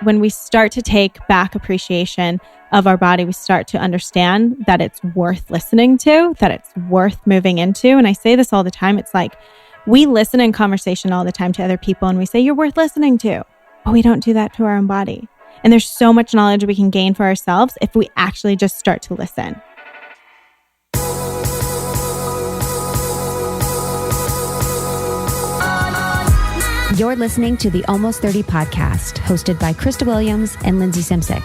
when we start to take back appreciation of our body, we start to understand that it's worth listening to, that it's worth moving into. And I say this all the time. It's like we listen in conversation all the time to other people and we say, you're worth listening to, but we don't do that to our own body. And there's so much knowledge we can gain for ourselves if we actually just start to listen. You're listening to the Almost 30 podcast, hosted by Krista Williams and Lindsay Simsick.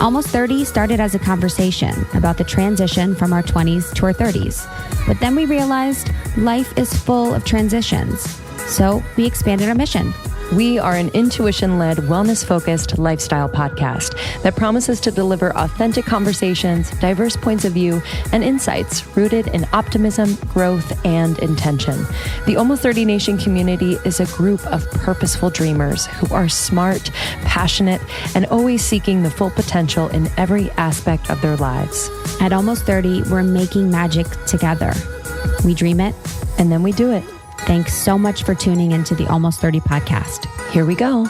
Almost 30 started as a conversation about the transition from our 20s to our 30s. But then we realized life is full of transitions. So we expanded our mission. We are an intuition-led, wellness-focused lifestyle podcast that promises to deliver authentic conversations, diverse points of view, and insights rooted in optimism, growth, and intention. The Almost 30 Nation community is a group of purposeful dreamers who are smart, passionate, and always seeking the full potential in every aspect of their lives. At Almost 30, we're making magic together. We dream it, and then we do it. Thanks so much for tuning into the Almost 30 podcast. Here we go.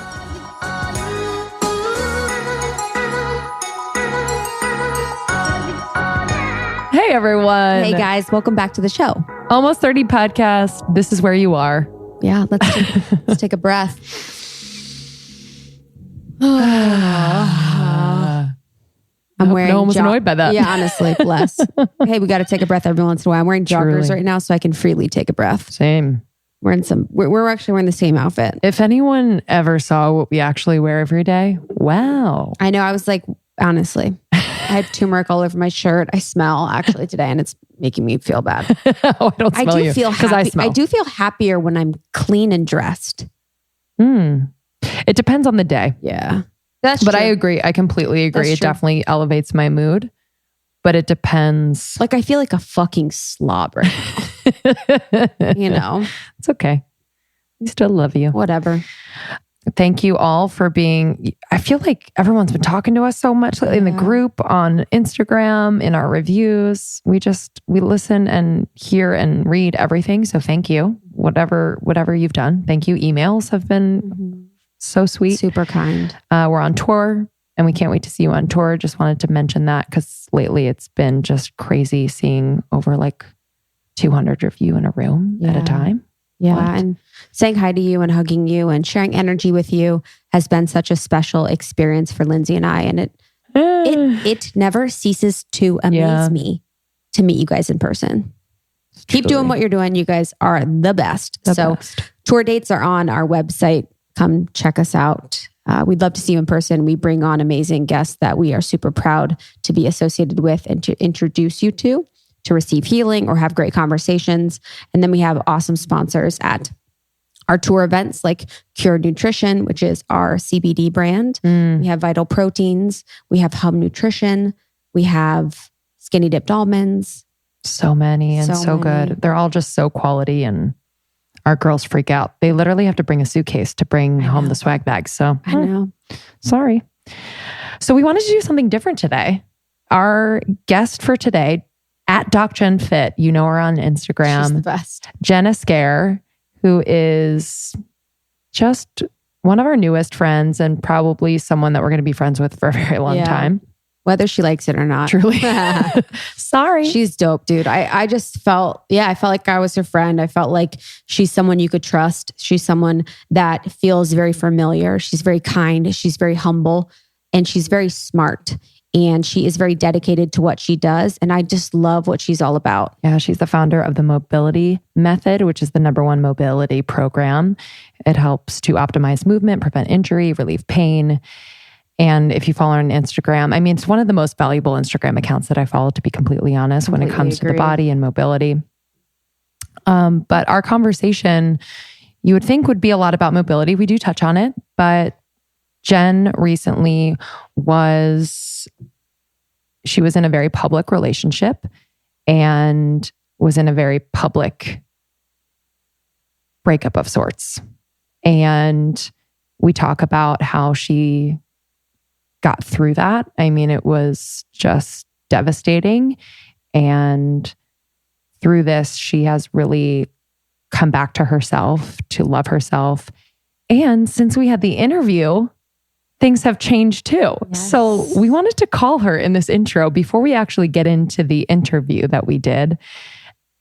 Hey, everyone. Hey, guys. Welcome back to the show. Almost 30 podcast. This is where you are. Yeah, let's take a breath. I'm wearing no one was annoyed by that. Yeah, honestly, bless. Hey, we got to take a breath every once in a while. I'm wearing joggers right now, so I can freely take a breath. Same. We're actually wearing the same outfit. If anyone ever saw what we actually wear every day, wow. I know. I was like, honestly, I had turmeric all over my shirt. I smell actually today, and it's making me feel bad. Oh, I don't smell you. Because I smell. I do feel happier when I'm clean and dressed. It depends on the day. Yeah. But true. I agree. I completely agree. It definitely elevates my mood, but it depends. Like I feel like a fucking slob right now. You know, it's okay. We still love you. Whatever. Thank you all for being, I feel like everyone's been talking to us so much lately in the group, on Instagram, in our reviews. We listen and hear and read everything. So thank you. Whatever you've done. Thank you. Emails have been so sweet. Super kind. We're on tour and we can't wait to see you on tour. Just wanted to mention that because lately it's been just crazy seeing over like 200 of you in a room at a time. Yeah. What? And saying hi to you and hugging you and sharing energy with you has been such a special experience for Lindsay and I. And it never ceases to amaze me to meet you guys in person. Keep doing what you're doing. You guys are the best. Tour dates are on our website. Come check us out. We'd love to see you in person. We bring on amazing guests that we are super proud to be associated with and to introduce you to receive healing or have great conversations. And then we have awesome sponsors at our tour events like Cure Nutrition, which is our CBD brand. We have Vital Proteins. We have Hum Nutrition. We have Skinny Dipped Almonds. So many and so good. They're all just so quality, and our girls freak out. They literally have to bring a suitcase to bring home the swag bags. So I know. Sorry. So we wanted to do something different today. Our guest for today, at DocJenFit, you know her on Instagram. She's the best. Jenna Scare, who is just one of our newest friends and probably someone that we're going to be friends with for a very long time. Whether she likes it or not. Truly. Sorry. She's dope, dude. I just felt like I was her friend. I felt like she's someone you could trust. She's someone that feels very familiar. She's very kind. She's very humble. And she's very smart. And she is very dedicated to what she does. And I just love what she's all about. Yeah, she's the founder of the Mobility Method, which is the #1 mobility program. It helps to optimize movement, prevent injury, relieve pain. And if you follow her on Instagram, I mean, it's one of the most valuable Instagram accounts that I follow, to be completely honest, when it comes to the body and mobility. But our conversation, you would think, would be a lot about mobility. We do touch on it, but Jen recently was in a very public relationship and was in a very public breakup of sorts. And we talk about how she got through that. I mean, it was just devastating. And through this, she has really come back to herself, to love herself. And since we had the interview, things have changed too. Yes. So we wanted to call her in this intro before we actually get into the interview that we did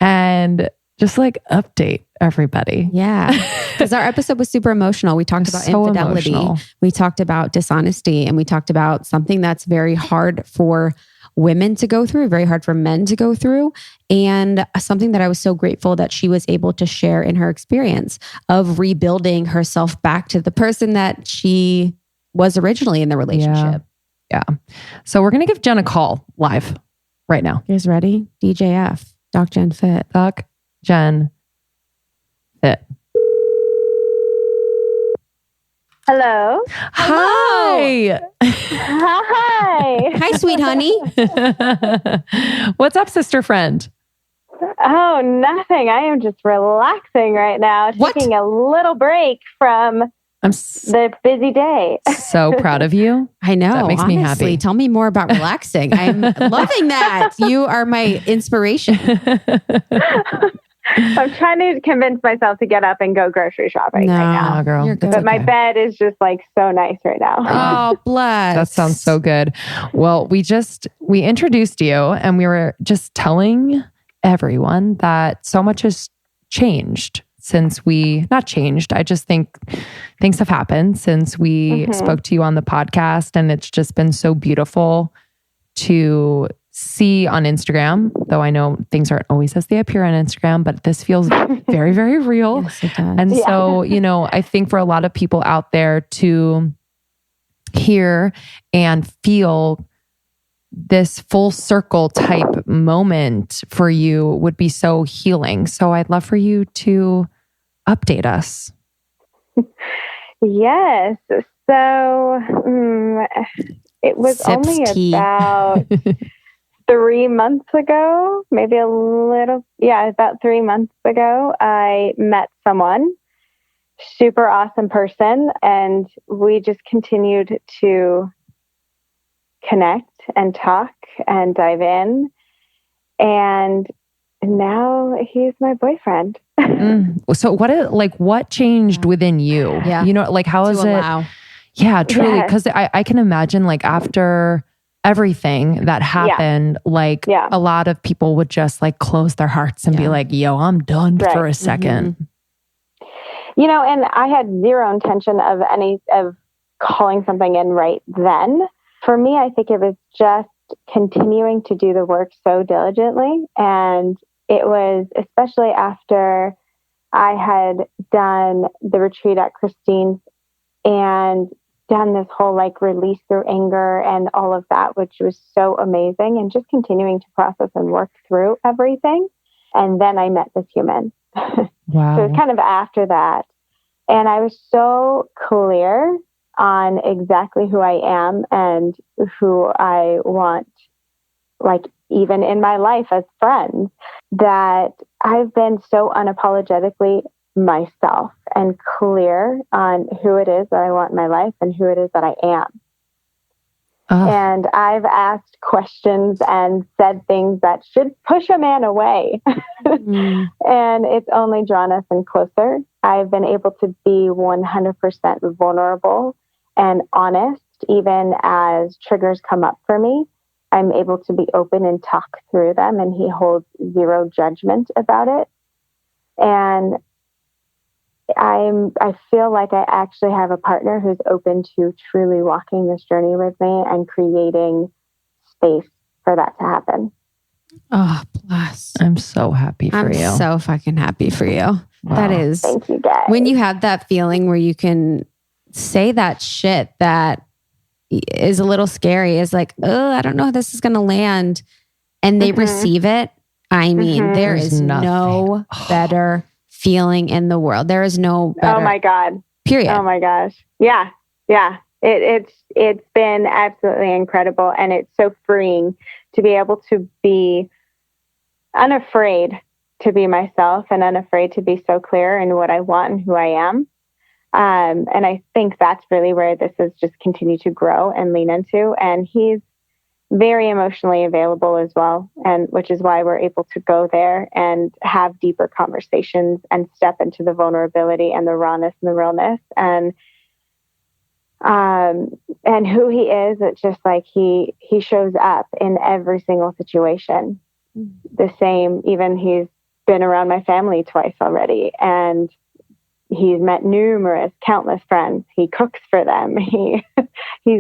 and just like update everybody. Yeah. Because our episode was super emotional. We talked about infidelity. Emotional. We talked about dishonesty, and we talked about something that's very hard for women to go through, very hard for men to go through. And something that I was so grateful that she was able to share in her experience of rebuilding herself back to the person that she was originally in the relationship. Yeah. So we're going to give Jen a call live right now. You guys ready? DJF, Doc Jen Fit. Doc Jen Fit. Hello. Hi. Hi. Hi, sweet honey. What's up, sister friend? Oh, nothing. I am just relaxing right now, taking a little break from the busy day. So proud of you. I know. That makes honestly, me happy. Tell me more about relaxing. I'm loving that. You are my inspiration. I'm trying to convince myself to get up and go grocery shopping right now. Girl. You're good. But my bed is just like so nice right now. Oh, bless. That sounds so good. Well, we introduced you and we were just telling everyone that so much has changed since not changed. I just think things have happened since we spoke to you on the podcast, and it's just been so beautiful to see on Instagram, though I know things aren't always as they appear on Instagram, but this feels very, very real. Yes, it does. And so, I think for a lot of people out there to hear and feel this full circle type moment for you would be so healing. So I'd love for you to update us. Yes. So it was Sips only tea. about 3 months ago, maybe about 3 months ago, I met someone, super awesome person, and we just continued to connect and talk and dive in. And now he's my boyfriend. So what changed within you? Yeah. How is it? Allow. Yeah, truly. Because I can imagine after everything that happened, a lot of people would just close their hearts and be like, yo, I'm done for a second. And I had zero intention of calling something in right then. For me, I think it was just continuing to do the work so diligently. And it was especially after I had done the retreat at Christine's and done this whole release through anger and all of that, which was so amazing, and just continuing to process and work through everything. And then I met this human. Wow. So it was kind of after that. And I was so clear on exactly who I am and who I want, even in my life as friends, that I've been so unapologetically myself and clear on who it is that I want in my life and who it is that I am. And I've asked questions and said things that should push a man away. And it's only drawn us in closer. I've been able to be 100% vulnerable and honest, even as triggers come up for me. I'm able to be open and talk through them, and he holds zero judgment about it. And I feel like I actually have a partner who's open to truly walking this journey with me and creating space for that to happen. Oh, bless. I'm so happy for you. I'm so fucking happy for you. Wow. That is. Thank you, guys. When you have that feeling where you can say that shit that is a little scary, is I don't know how this is going to land. And they receive it. I mean, there is no better feeling in the world. There is no better. Oh my God. Period. Oh my gosh. Yeah. Yeah. It's been absolutely incredible. And it's so freeing to be able to be unafraid to be myself and unafraid to be so clear in what I want and who I am. And I think that's really where this has just continued to grow and lean into. And he's very emotionally available as well. And which is why we're able to go there and have deeper conversations and step into the vulnerability and the rawness and the realness. And And who he is. It's just like he shows up in every single situation the same. Even he's been around my family twice already, and he's met countless friends. He cooks for them. He's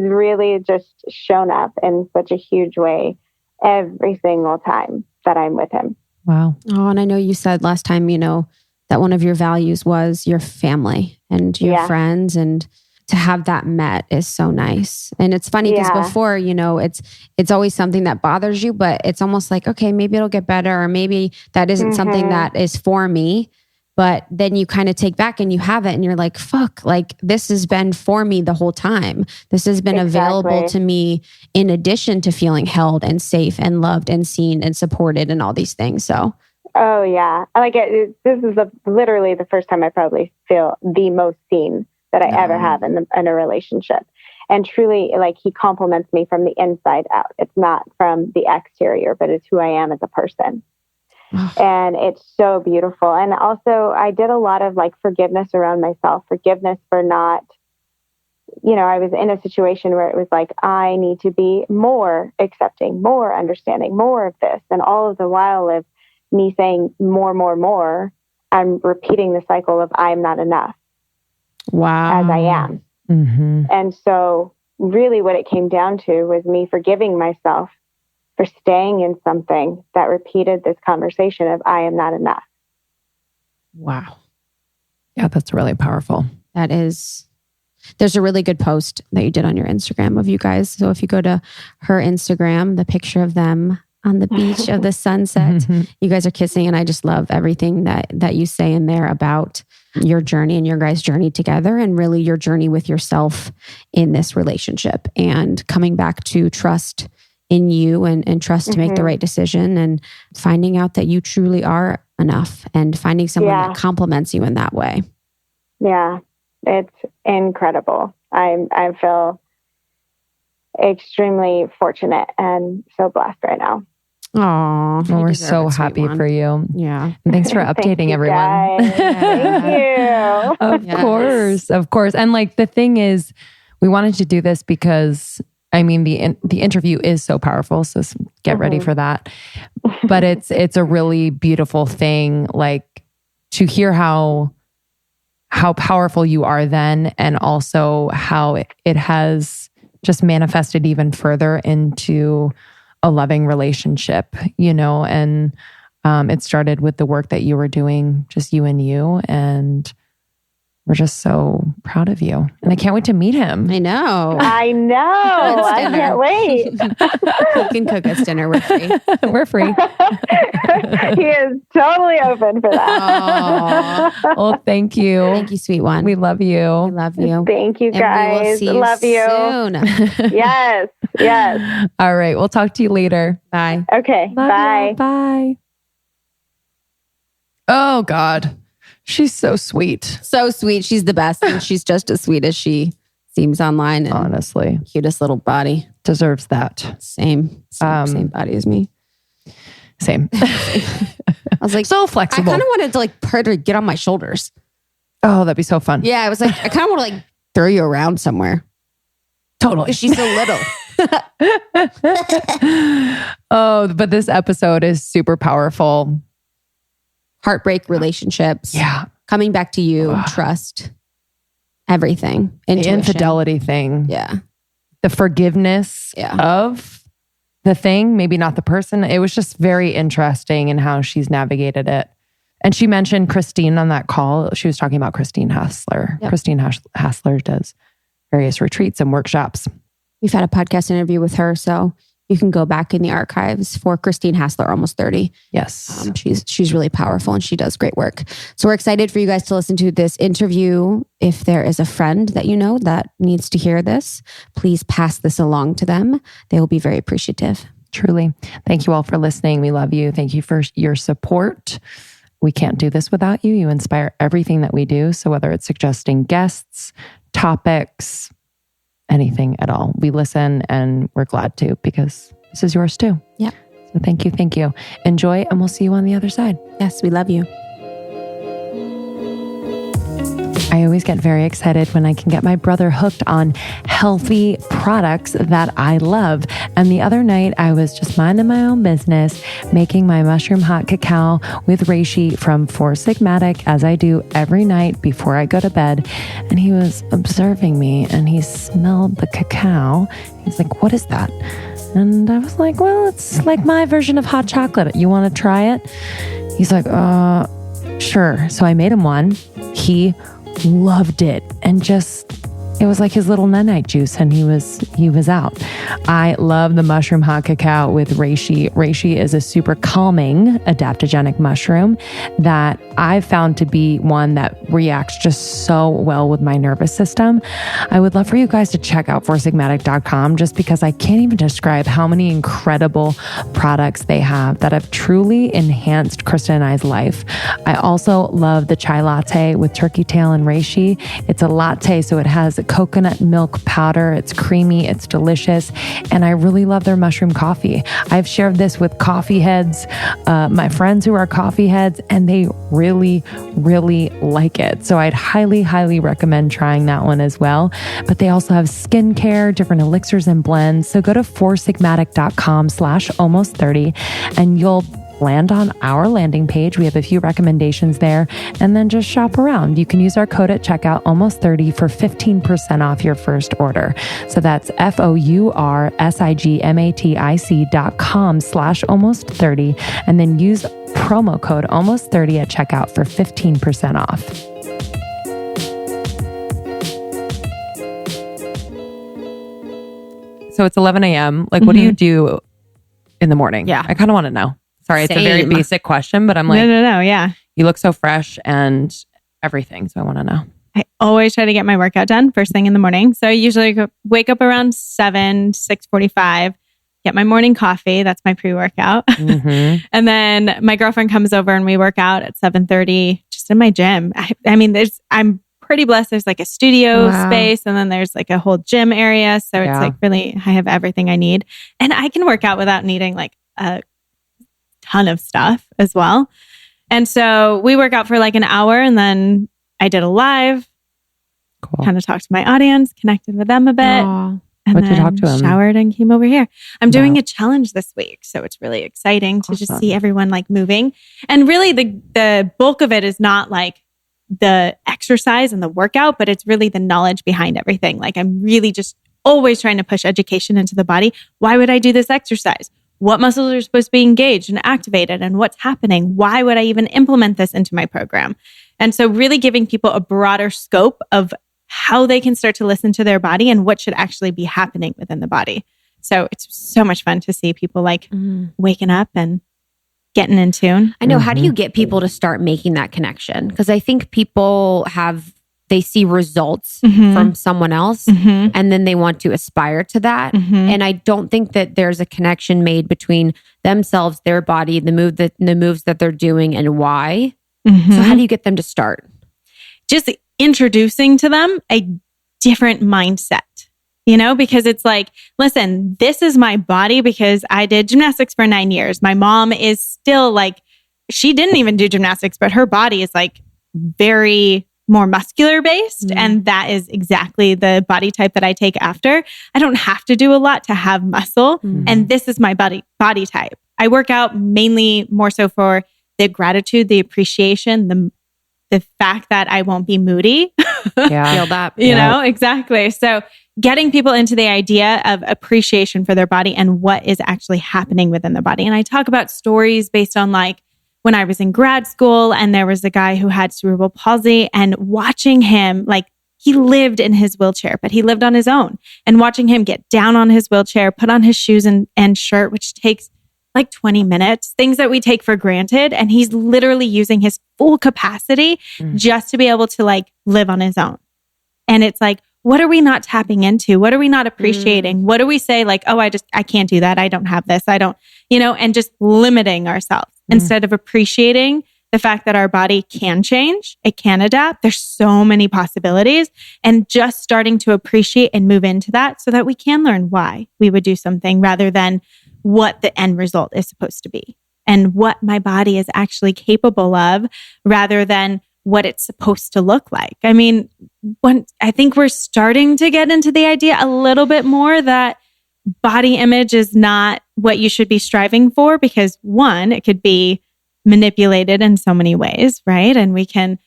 really just shown up in such a huge way every single time that I'm with him. Wow. Oh, and I know you said last time, that one of your values was your family and your friends, and to have that met is so nice. And it's funny because before, it's always something that bothers you, but it's almost like, okay, maybe it'll get better, or maybe that isn't something that is for me. But then you kind of take back and you have it and you're like, fuck, like this has been for me the whole time. This has been available to me in addition to feeling held and safe and loved and seen and supported and all these things. So. Oh yeah. Like this is literally the first time I probably feel the most seen that I ever have in a relationship. And truly, like, he compliments me from the inside out. It's not from the exterior, but it's who I am as a person. And it's so beautiful. And also I did a lot of like forgiveness around myself, forgiveness for not, I was in a situation where it was like, I need to be more accepting, more understanding, more of this. And all of the while of me saying more, I'm repeating the cycle of I'm not enough. Wow. As I am. Mm-hmm. And so really what it came down to was me forgiving myself for staying in something that repeated this conversation of I am not enough. Wow. Yeah, that's really powerful. That is. There's a really good post that you did on your Instagram of you guys. So if you go to her Instagram, the picture of them on the beach of the sunset, you guys are kissing. And I just love everything that you say in there about your journey and your guys' journey together, and really your journey with yourself in this relationship, and coming back to trust in you and trust to make the right decision, and finding out that you truly are enough, and finding someone that compliments you in that way. Yeah, it's incredible. I feel extremely fortunate and so blessed right now. Oh, well, we're so happy for you. Yeah. And thanks for updating everyone. Thank you. Of course. And like the thing is, we wanted to do this because the interview is so powerful. So get ready for that. But it's a really beautiful thing, like to hear how powerful you are then, and also how it has just manifested even further into a loving relationship, and it started with the work that you were doing, just you and you, and we're just so proud of you. And I can't wait to meet him. I know. I can't wait. You can cook us dinner. We're free. We're free. He is totally open for that. Aww. Well, thank you. Thank you, sweet one. We love you. We love you. Thank you, guys. And we will see you love you soon. Yes. All right. We'll talk to you later. Bye. Okay. Love bye. You. Bye. Oh, God. She's so sweet. So sweet. She's the best. And she's just as sweet as she seems online. And honestly. Cutest little body. Deserves that. Same body as me. Same. I was like, so flexible. I kind of wanted to like her to get on my shoulders. Oh, that'd be so fun. Yeah. I was like, I kind of want to like throw you around somewhere. Totally. She's so little. Oh, but this episode is super powerful. Heartbreak, relationships. Yeah. Coming back to you, trust, everything. Intuition. The infidelity thing. Yeah. The forgiveness of the thing, maybe not the person. It was just very interesting in how she's navigated it. And she mentioned Christine on that call. She was talking about Christine Hassler. Yep. Christine Hassler does various retreats and workshops. We've had a podcast interview with her, so you can go back in the archives for Christine Hassler, almost 30. Yes. She's really powerful and she does great work. So we're excited for you guys to listen to this interview. If there is a friend that you know that needs to hear this, please pass this along to them. They will be very appreciative. Truly. Thank you all for listening. We love you. Thank you for your support. We can't do this without you. You inspire everything that we do. So whether it's suggesting guests, topics, anything at all, we listen and we're glad to, because this is yours too. Yeah. So thank you. Thank you. Enjoy, and we'll see you on the other side. Yes, we love you. I always get very excited when I can get my brother hooked on healthy products that I love. And the other night I was just minding my own business, making my mushroom hot cacao with reishi from Four Sigmatic, as I do every night before I go to bed. And he was observing me and he smelled the cacao. He's like, "What is that?" And I was like, "Well, it's like my version of hot chocolate. You want to try it?" He's like, "Sure." So I made him one. He loved it and just, it was like his little night juice, and he was out. I love the mushroom hot cacao with reishi. Reishi is a super calming adaptogenic mushroom that I've found to be one that reacts just so well with my nervous system. I would love for you guys to check out foursigmatic.com, just because I can't even describe how many incredible products they have that have truly enhanced Krista and I's life. I also love the chai latte with turkey tail and reishi. It's a latte, so it has coconut milk powder. It's creamy, it's delicious, and I really love their mushroom coffee. I've shared this with coffee heads, my friends who are coffee heads, and they really, really like it. So I'd highly, highly recommend trying that one as well. But they also have skincare, different elixirs and blends. So go to foursigmatic.com/almost30 and you'll land on our landing page. We have a few recommendations there, and then just shop around. You can use our code at checkout, almost 30, for 15% off your first order. So that's foursigmatic.com/almost 30, and then use promo code almost 30 at checkout for 15% off. So it's 11 a.m. Like, what do you do in the morning? Yeah. I kind of want to know. Sorry, it's a very Same. basic question, but I'm like, No. Yeah. you look so fresh and everything. So I want to know. I always try to get my workout done first thing in the morning. So I usually wake up around 6:45, get my morning coffee. That's my pre-workout. And then my girlfriend comes over and we work out at 7:30 just in my gym. I mean, I'm pretty blessed. There's like a studio space, and then there's like a whole gym area. So it's like really, I have everything I need. And I can work out without needing like a ton of stuff as well. And so we work out for like an hour, and then I did a live, kind of talked to my audience, connected with them a bit. And What'd you then talk to them? showered and came over here. I'm doing a challenge this week. So it's really exciting to just see everyone like moving. And really the bulk of it is not like the exercise and the workout, but it's really the knowledge behind everything. Like I'm really just always trying to push education into the body. Why would I do this exercise? What muscles are supposed to be engaged and activated, and what's happening? Why would I even implement this into my program? And so really giving people a broader scope of how they can start to listen to their body and what should actually be happening within the body. So it's so much fun to see people like waking up and getting in tune. I know. How do you get people to start making that connection? Because I think people they see results from someone else and then they want to aspire to that. And I don't think that there's a connection made between themselves, their body, the moves that they're doing, and why. So how do you get them to start? Just introducing to them a different mindset, because it's like, listen, this is my body because I did gymnastics for 9 years. My mom is still like, she didn't even do gymnastics, but her body is like very more muscular based. And that is exactly the body type that I take after. I don't have to do a lot to have muscle. And this is my body type. I work out mainly more so for the gratitude, the appreciation, the fact that I won't be moody. Feel that. You know, exactly. So getting people into the idea of appreciation for their body and what is actually happening within the body. And I talk about stories based on like when I was in grad school and there was a guy who had cerebral palsy, and watching him, like he lived in his wheelchair, but he lived on his own, and watching him get down on his wheelchair, put on his shoes and shirt, which takes like 20 minutes, things that we take for granted. And he's literally using his full capacity just to be able to like live on his own. And it's like, what are we not tapping into? What are we not appreciating? What do we say like, oh, I can't do that. I don't have this. I don't, and just limiting ourselves instead of appreciating the fact that our body can change. It can adapt. There's so many possibilities, and just starting to appreciate and move into that so that we can learn why we would do something rather than what the end result is supposed to be and what my body is actually capable of, rather than what it's supposed to look like. I mean, I think we're starting to get into the idea a little bit more that body image is not what you should be striving for, because one, it could be manipulated in so many ways, right? And we can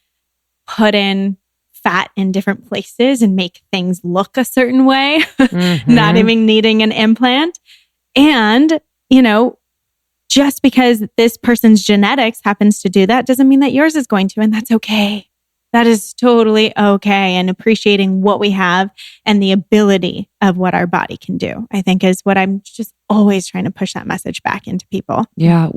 put in fat in different places and make things look a certain way, not even needing an implant. And, just because this person's genetics happens to do that doesn't mean that yours is going to, and that's okay. That is totally okay. And appreciating what we have and the ability of what our body can do, I think, is what I'm just always trying to push that message back into people. Yeah.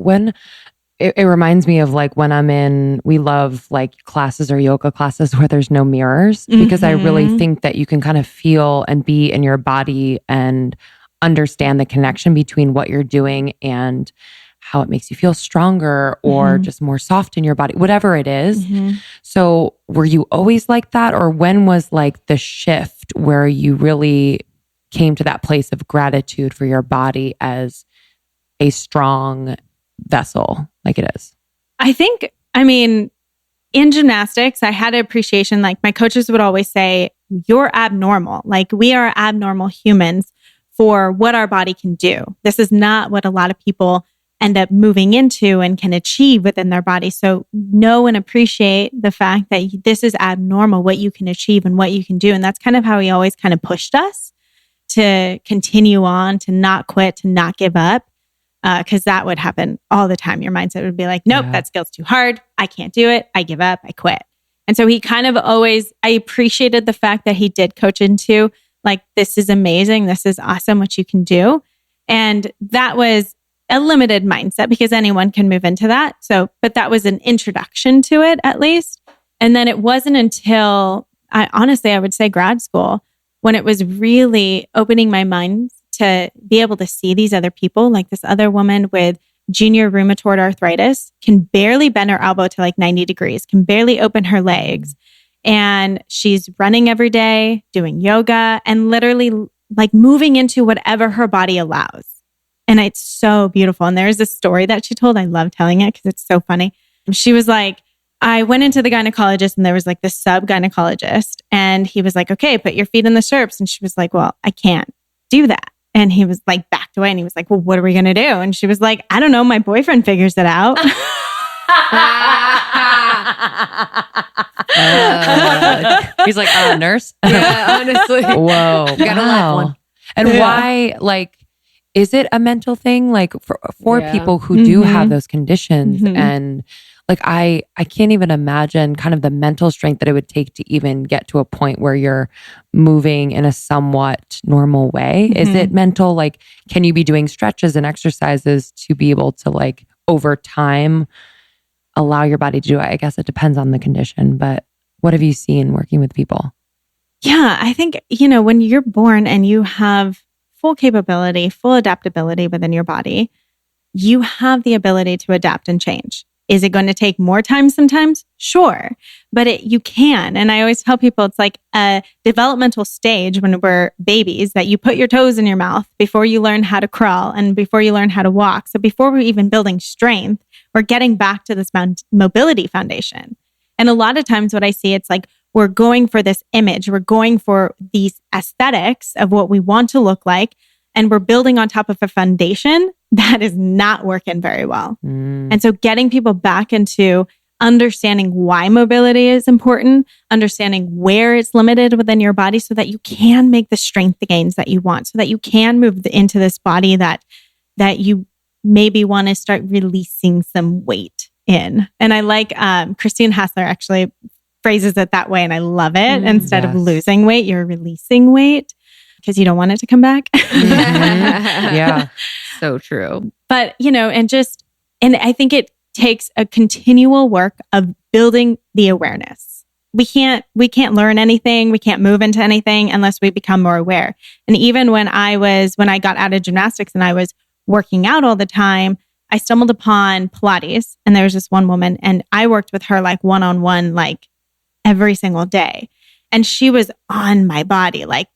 It reminds me of like when we love like classes or yoga classes where there's no mirrors, because I really think that you can kind of feel and be in your body and understand the connection between what you're doing and how it makes you feel stronger or just more soft in your body, whatever it is. So were you always like that? Or when was like the shift where you really came to that place of gratitude for your body as a strong vessel like it is? I think, in gymnastics, I had an appreciation. Like my coaches would always say, you're abnormal. Like we are abnormal humans for what our body can do. This is not what a lot of people end up moving into and can achieve within their body. So know and appreciate the fact that this is abnormal, what you can achieve and what you can do. And that's kind of how he always kind of pushed us to continue on, to not quit, to not give up. Because that would happen all the time. Your mindset would be like, nope, that skill's too hard. I can't do it. I give up. I quit. And so he kind of always, I appreciated the fact that he did coach into like, this is amazing. This is awesome what you can do. And that was a limited mindset because anyone can move into that. But that was an introduction to it at least. And then it wasn't until I would say grad school when it was really opening my mind to be able to see these other people, like this other woman with junior rheumatoid arthritis can barely bend her elbow to like 90 degrees, can barely open her legs. And she's running every day, doing yoga, and literally like moving into whatever her body allows. And it's so beautiful. And there's this story that she told. I love telling it because it's so funny. She was like, I went into the gynecologist and there was like this sub-gynecologist. And he was like, okay, put your feet in the stirrups. And she was like, well, I can't do that. And he was like, backed away. And he was like, well, what are we going to do? And she was like, I don't know. My boyfriend figures it out. He's like, nurse? Yeah, honestly. Whoa. You gotta laugh one. And why, like, is it a mental thing? Like for people who do have those conditions and like, I can't even imagine kind of the mental strength that it would take to even get to a point where you're moving in a somewhat normal way. Is it mental? Like, can you be doing stretches and exercises to be able to like over time allow your body to do it? I guess it depends on the condition, but what have you seen working with people? Yeah, I think, when you're born and you have full capability, full adaptability within your body, you have the ability to adapt and change. Is it going to take more time sometimes? Sure. But you can. And I always tell people it's like a developmental stage when we're babies that you put your toes in your mouth before you learn how to crawl and before you learn how to walk. So before we're even building strength, we're getting back to this mobility foundation. And a lot of times what I see, it's like we're going for this image. We're going for these aesthetics of what we want to look like. And we're building on top of a foundation that is not working very well. And so getting people back into understanding why mobility is important, understanding where it's limited within your body so that you can make the strength gains that you want, so that you can move into this body that you maybe want to start releasing some weight in. And I like Christine Hassler actually phrases it that way. And I love it. Instead of losing weight, you're releasing weight because you don't want it to come back. Yeah. So true. But, and I think it takes a continual work of building the awareness. We can't learn anything. We can't move into anything unless we become more aware. And even when I got out of gymnastics and I was working out all the time, I stumbled upon Pilates, and there was this one woman, and I worked with her like one-on-one, like every single day. And she was on my body, like,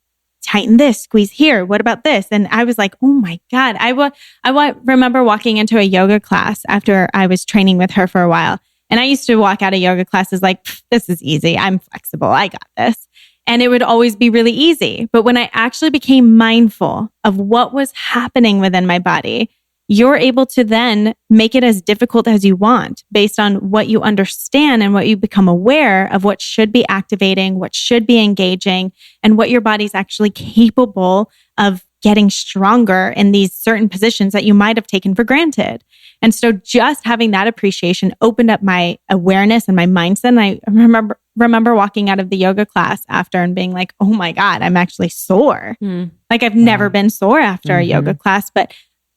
tighten this, squeeze here. What about this? And I was like, oh my God. I remember walking into a yoga class after I was training with her for a while. And I used to walk out of yoga classes like, this is easy. I'm flexible. I got this. And it would always be really easy. But when I actually became mindful of what was happening within my body, you're able to then make it as difficult as you want based on what you understand and what you become aware of what should be activating, what should be engaging, and what your body's actually capable of getting stronger in these certain positions that you might have taken for granted. And so just having that appreciation opened up my awareness and my mindset. And I remember walking out of the yoga class after and being like, oh my God, I'm actually sore. Like I've never been sore after a yoga class, but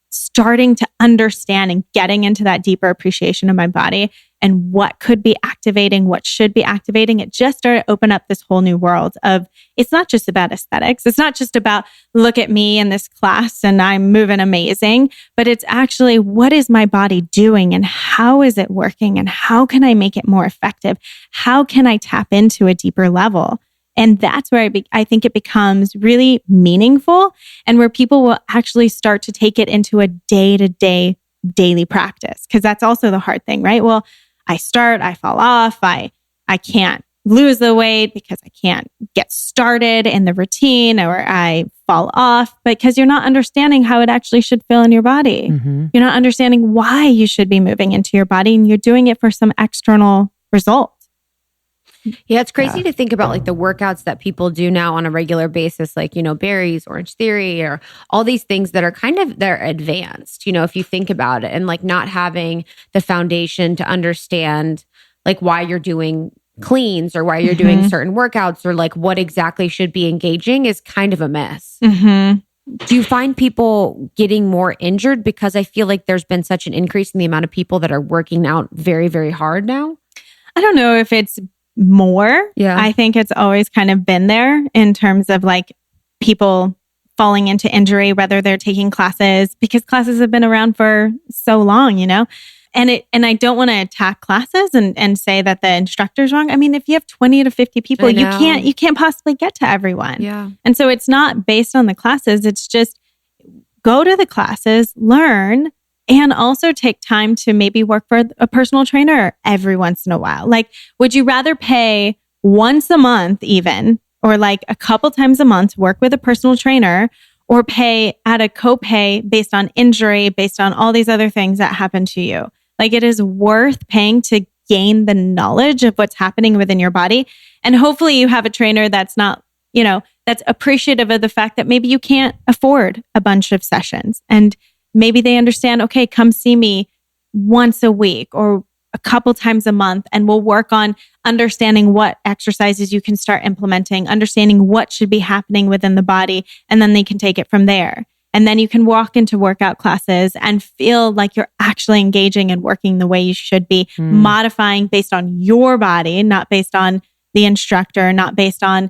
starting to understand and getting into that deeper appreciation of my body and what could be activating, what should be activating, it just started to open up this whole new world of, it's not just about aesthetics. It's not just about, look at me in this class and I'm moving amazing, but it's actually, what is my body doing and how is it working and how can I make it more effective? How can I tap into a deeper level? And that's where I think it becomes really meaningful and where people will actually start to take it into a day-to-day daily practice. Because that's also the hard thing, right? Well, I fall off, I can't lose the weight because I can't get started in the routine, or I fall off because you're not understanding how it actually should feel in your body. You're not understanding why you should be moving into your body and you're doing it for some external result. Yeah, it's crazy to think about like the workouts that people do now on a regular basis, like, berries, Orange Theory, or all these things that are they're advanced, if you think about it, and like not having the foundation to understand like why you're doing cleans or why you're doing certain workouts or like what exactly should be engaging is kind of a mess. Do you find people getting more injured? Because I feel like there's been such an increase in the amount of people that are working out very, very hard now. I don't know if it's more. Yeah. I think it's always kind of been there in terms of like people falling into injury, whether they're taking classes, because classes have been around for so long, and I don't want to attack classes and say that the instructor's wrong. I mean, if you have 20 to 50 people, you can't possibly get to everyone. Yeah. And so it's not based on the classes. It's just go to the classes, learn, and also take time to maybe work for a personal trainer every once in a while. Like, would you rather pay once a month even, or like a couple times a month to work with a personal trainer, or pay at a copay based on injury, based on all these other things that happen to you? Like, it is worth paying to gain the knowledge of what's happening within your body. And hopefully you have a trainer that's not, that's appreciative of the fact that maybe you can't afford a bunch of sessions, and maybe they understand, okay, come see me once a week or a couple times a month, and we'll work on understanding what exercises you can start implementing, understanding what should be happening within the body, and then they can take it from there. And then you can walk into workout classes and feel like you're actually engaging and working the way you should be, modifying based on your body, not based on the instructor, not based on,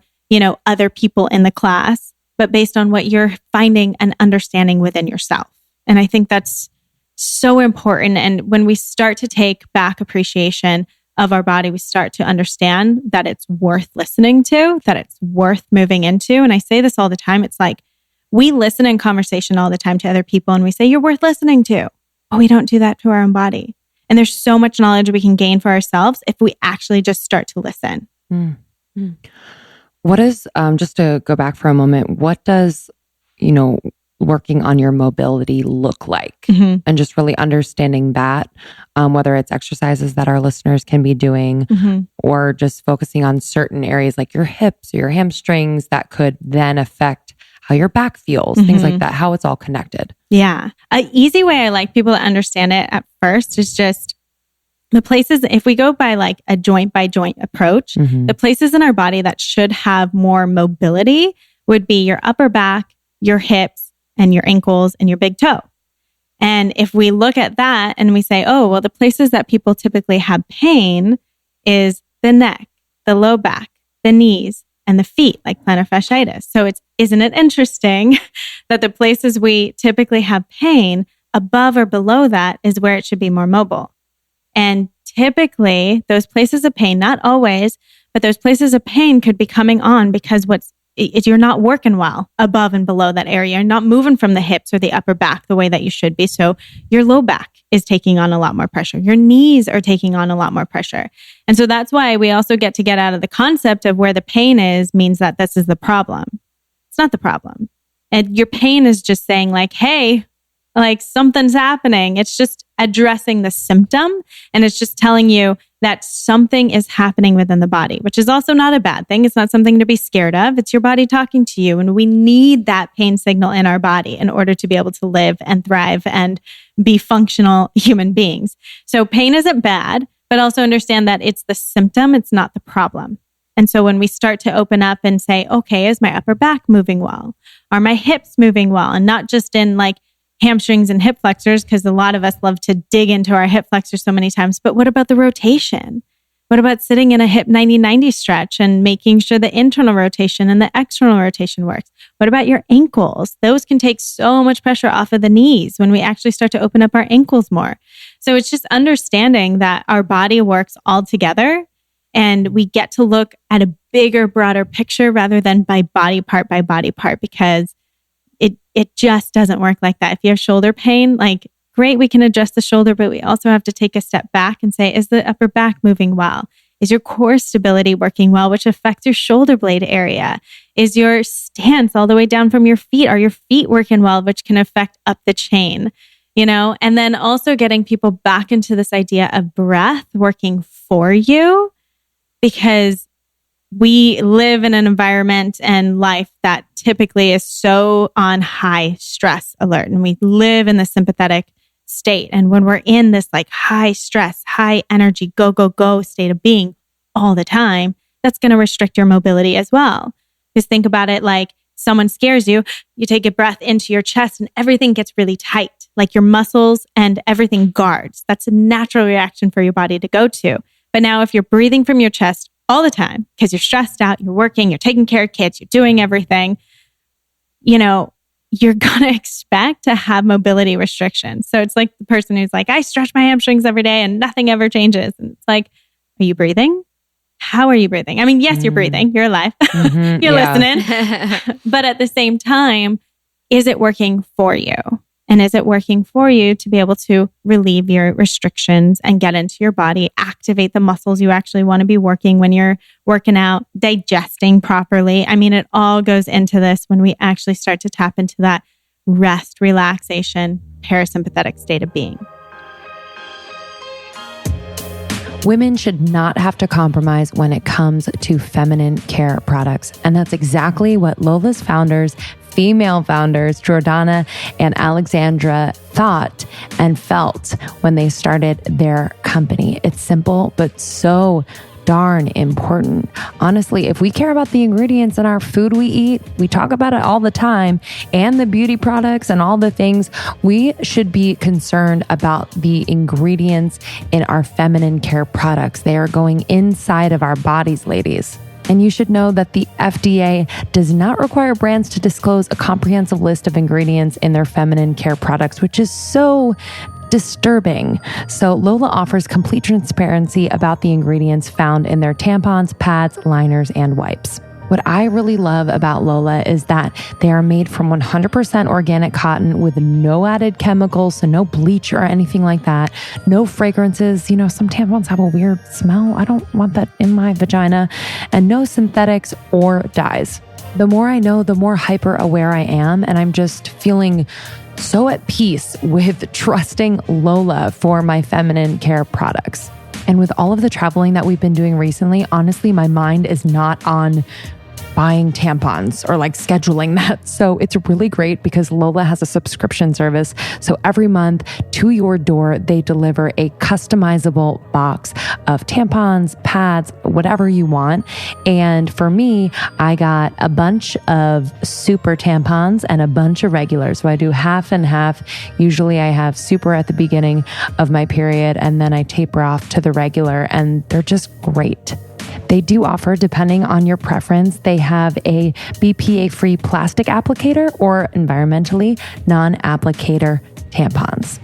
other people in the class, but based on what you're finding and understanding within yourself. And I think that's so important. And when we start to take back appreciation of our body, we start to understand that it's worth listening to, that it's worth moving into. And I say this all the time. It's like we listen in conversation all the time to other people and we say, you're worth listening to, but we don't do that to our own body. And there's so much knowledge we can gain for ourselves if we actually just start to listen. What is, just to go back for a moment, what does, working on your mobility look like? And just really understanding that, whether it's exercises that our listeners can be doing or just focusing on certain areas like your hips or your hamstrings that could then affect how your back feels, things like that, how it's all connected. Yeah. An easy way I like people to understand it at first is just the places, if we go by like a joint by joint approach, the places in our body that should have more mobility would be your upper back, your hips, and your ankles and your big toe. And if we look at that and we say, oh, well, the places that people typically have pain is the neck, the low back, the knees, and the feet, like plantar fasciitis. So isn't it interesting that the places we typically have pain, above or below that is where it should be more mobile. And typically those places of pain, not always, but those places of pain could be coming on because what's you're not working well above and below that area. You're not moving from the hips or the upper back the way that you should be. So your low back is taking on a lot more pressure. Your knees are taking on a lot more pressure. And so that's why we also get out of the concept of where the pain is means that this is the problem. It's not the problem. And your pain is just saying like, hey, like something's happening. It's just addressing the symptom. And it's just telling you that something is happening within the body, which is also not a bad thing. It's not something to be scared of. It's your body talking to you. And we need that pain signal in our body in order to be able to live and thrive and be functional human beings. So pain isn't bad, but also understand that it's the symptom. It's not the problem. And so when we start to open up and say, okay, is my upper back moving well? Are my hips moving well? And not just in like hamstrings and hip flexors, because a lot of us love to dig into our hip flexors so many times. But what about the rotation? What about sitting in a hip 90-90 stretch and making sure the internal rotation and the external rotation works? What about your ankles? Those can take so much pressure off of the knees when we actually start to open up our ankles more. So it's just understanding that our body works all together and we get to look at a bigger, broader picture rather than by body part, because it just doesn't work like that. If you have shoulder pain, like great, we can adjust the shoulder, but we also have to take a step back and say, is the upper back moving well? Is your core stability working well, which affects your shoulder blade area? Is your stance all the way down from your feet? Are your feet working well, which can affect up the chain? You know, and then also getting people back into this idea of breath working for you, because we live in an environment and life that typically is so on high stress alert, and we live in the sympathetic state. And when we're in this like high stress, high energy, go, go, go state of being all the time, that's going to restrict your mobility as well. Just think about it like someone scares you, you take a breath into your chest and everything gets really tight, like your muscles and everything guards. That's a natural reaction for your body to go to. But now if you're breathing from your chest all the time because you're stressed out, you're working, you're taking care of kids, you're doing everything, you know, you're going to expect to have mobility restrictions. So it's like the person who's like, I stretch my hamstrings every day and nothing ever changes. And it's like, are you breathing? How are you breathing? I mean, yes, you're breathing. You're alive. You're listening. But at the same time, is it working for you? And is it working for you to be able to relieve your restrictions and get into your body, activate the muscles you actually want to be working when you're working out, digesting properly? I mean, it all goes into this when we actually start to tap into that rest, relaxation, parasympathetic state of being. Women should not have to compromise when it comes to feminine care products. And that's exactly what Lola's female founders, Jordana and Alexandra, thought and felt when they started their company. It's simple, but so darn important. Honestly, if we care about the ingredients in our food we eat, we talk about it all the time, and the beauty products and all the things, we should be concerned about the ingredients in our feminine care products. They are going inside of our bodies, ladies. And you should know that the FDA does not require brands to disclose a comprehensive list of ingredients in their feminine care products, which is so disturbing. So Lola offers complete transparency about the ingredients found in their tampons, pads, liners, and wipes. What I really love about Lola is that they are made from 100% organic cotton with no added chemicals, so no bleach or anything like that, no fragrances. You know, some tampons have a weird smell. I don't want that in my vagina. And no synthetics or dyes. The more I know, the more hyper aware I am, and I'm just feeling so at peace with trusting Lola for my feminine care products. And with all of the traveling that we've been doing recently, honestly, my mind is not on buying tampons or like scheduling that. So it's really great because Lola has a subscription service. So every month to your door, they deliver a customizable box of tampons, pads, whatever you want. And for me, I got a bunch of super tampons and a bunch of regulars. So I do half and half. Usually I have super at the beginning of my period and then I taper off to the regular, and they're just great. They do offer, depending on your preference, they have a BPA-free plastic applicator or environmentally non-applicator tampons.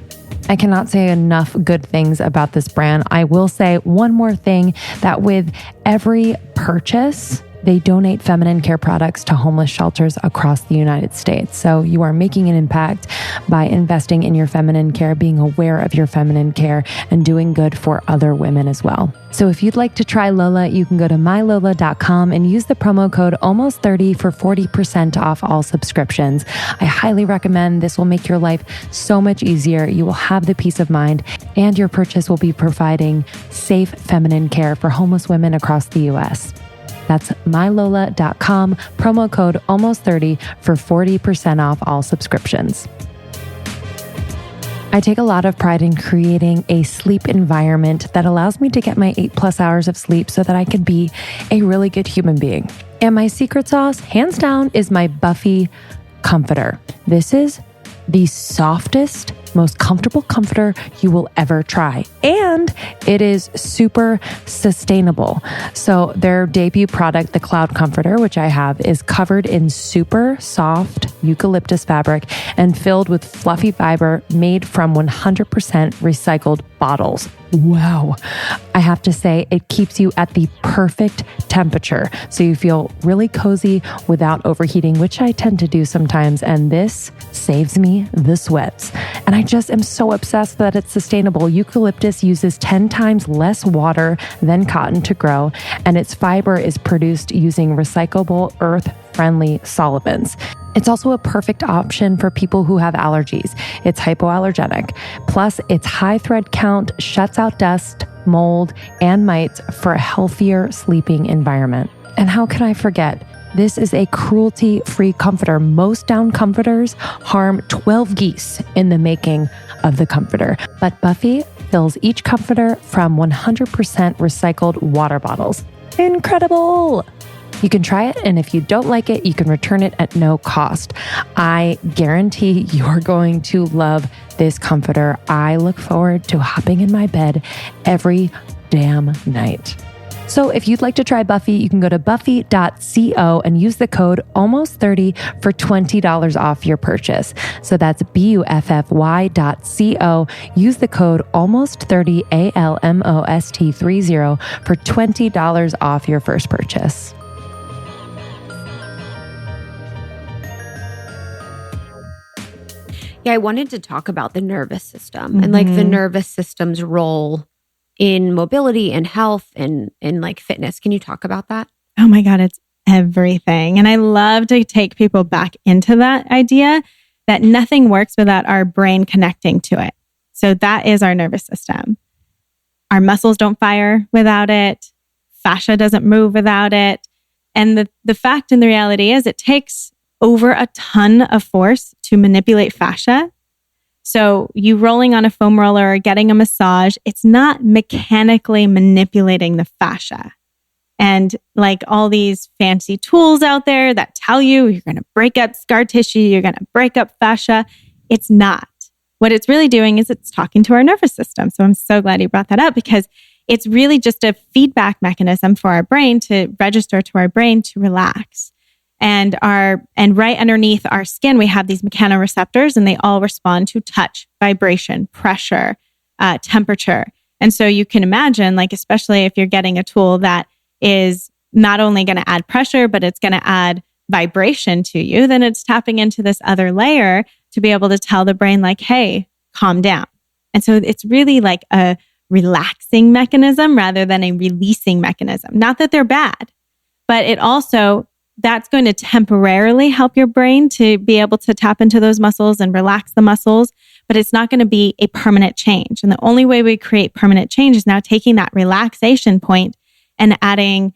I cannot say enough good things about this brand. I will say one more thing, that with every purchase, They donate feminine care products to homeless shelters across the United States. So you are making an impact by investing in your feminine care, being aware of your feminine care, and doing good for other women as well. So if you'd like to try Lola, you can go to mylola.com and use the promo code almost30 for 40% off all subscriptions. I highly recommend. This will make your life so much easier. You will have the peace of mind, and your purchase will be providing safe feminine care for homeless women across the US. That's mylola.com, promo code almost30 for 40% off all subscriptions. I take a lot of pride in creating a sleep environment that allows me to get my 8+ hours of sleep so that I can be a really good human being. And my secret sauce, hands down, is my Buffy comforter. This is the softest, most comfortable comforter you will ever try. And it is super sustainable. So their debut product, the Cloud Comforter, which I have, is covered in super soft eucalyptus fabric and filled with fluffy fiber made from 100% recycled bottles. Wow. I have to say, it keeps you at the perfect temperature. So you feel really cozy without overheating, which I tend to do sometimes. And this saves me the sweats. And I just am so obsessed that it's sustainable. Eucalyptus uses 10 times less water than cotton to grow, and its fiber is produced using recyclable, earth-friendly solvents. It's also a perfect option for people who have allergies. It's hypoallergenic. Plus, its high thread count shuts out dust, mold, and mites for a healthier sleeping environment. And how can I forget? This is a cruelty-free comforter. Most down comforters harm 12 geese in the making of the comforter. But Buffy fills each comforter from 100% recycled water bottles. Incredible! You can try it, and if you don't like it, you can return it at no cost. I guarantee you're going to love this comforter. I look forward to hopping in my bed every damn night. So if you'd like to try Buffy, you can go to buffy.co and use the code almost30 for $20 off your purchase. So that's buffy.co. Use the code almost30, ALMOST30 for $20 off your first purchase. Yeah, I wanted to talk about the nervous system and like the nervous system's role in mobility and health and like fitness. Can you talk about that? Oh my God, it's everything. And I love to take people back into that idea that nothing works without our brain connecting to it. So that is our nervous system. Our muscles don't fire without it. Fascia doesn't move without it. And the fact and the reality is it takes over a ton of force to manipulate fascia. So you rolling on a foam roller or getting a massage, it's not mechanically manipulating the fascia. And like all these fancy tools out there that tell you you're going to break up scar tissue, you're going to break up fascia, it's not. What it's really doing is it's talking to our nervous system. So I'm so glad you brought that up because it's really just a feedback mechanism for our brain to register to our brain to relax. And right underneath our skin, we have these mechanoreceptors, and they all respond to touch, vibration, pressure, temperature. And so you can imagine, like, especially if you're getting a tool that is not only going to add pressure, but it's going to add vibration to you, then it's tapping into this other layer to be able to tell the brain, like, hey, calm down. And so it's really like a relaxing mechanism rather than a releasing mechanism. Not that they're bad, but it also, that's going to temporarily help your brain to be able to tap into those muscles and relax the muscles, but it's not going to be a permanent change. And the only way we create permanent change is now taking that relaxation point and adding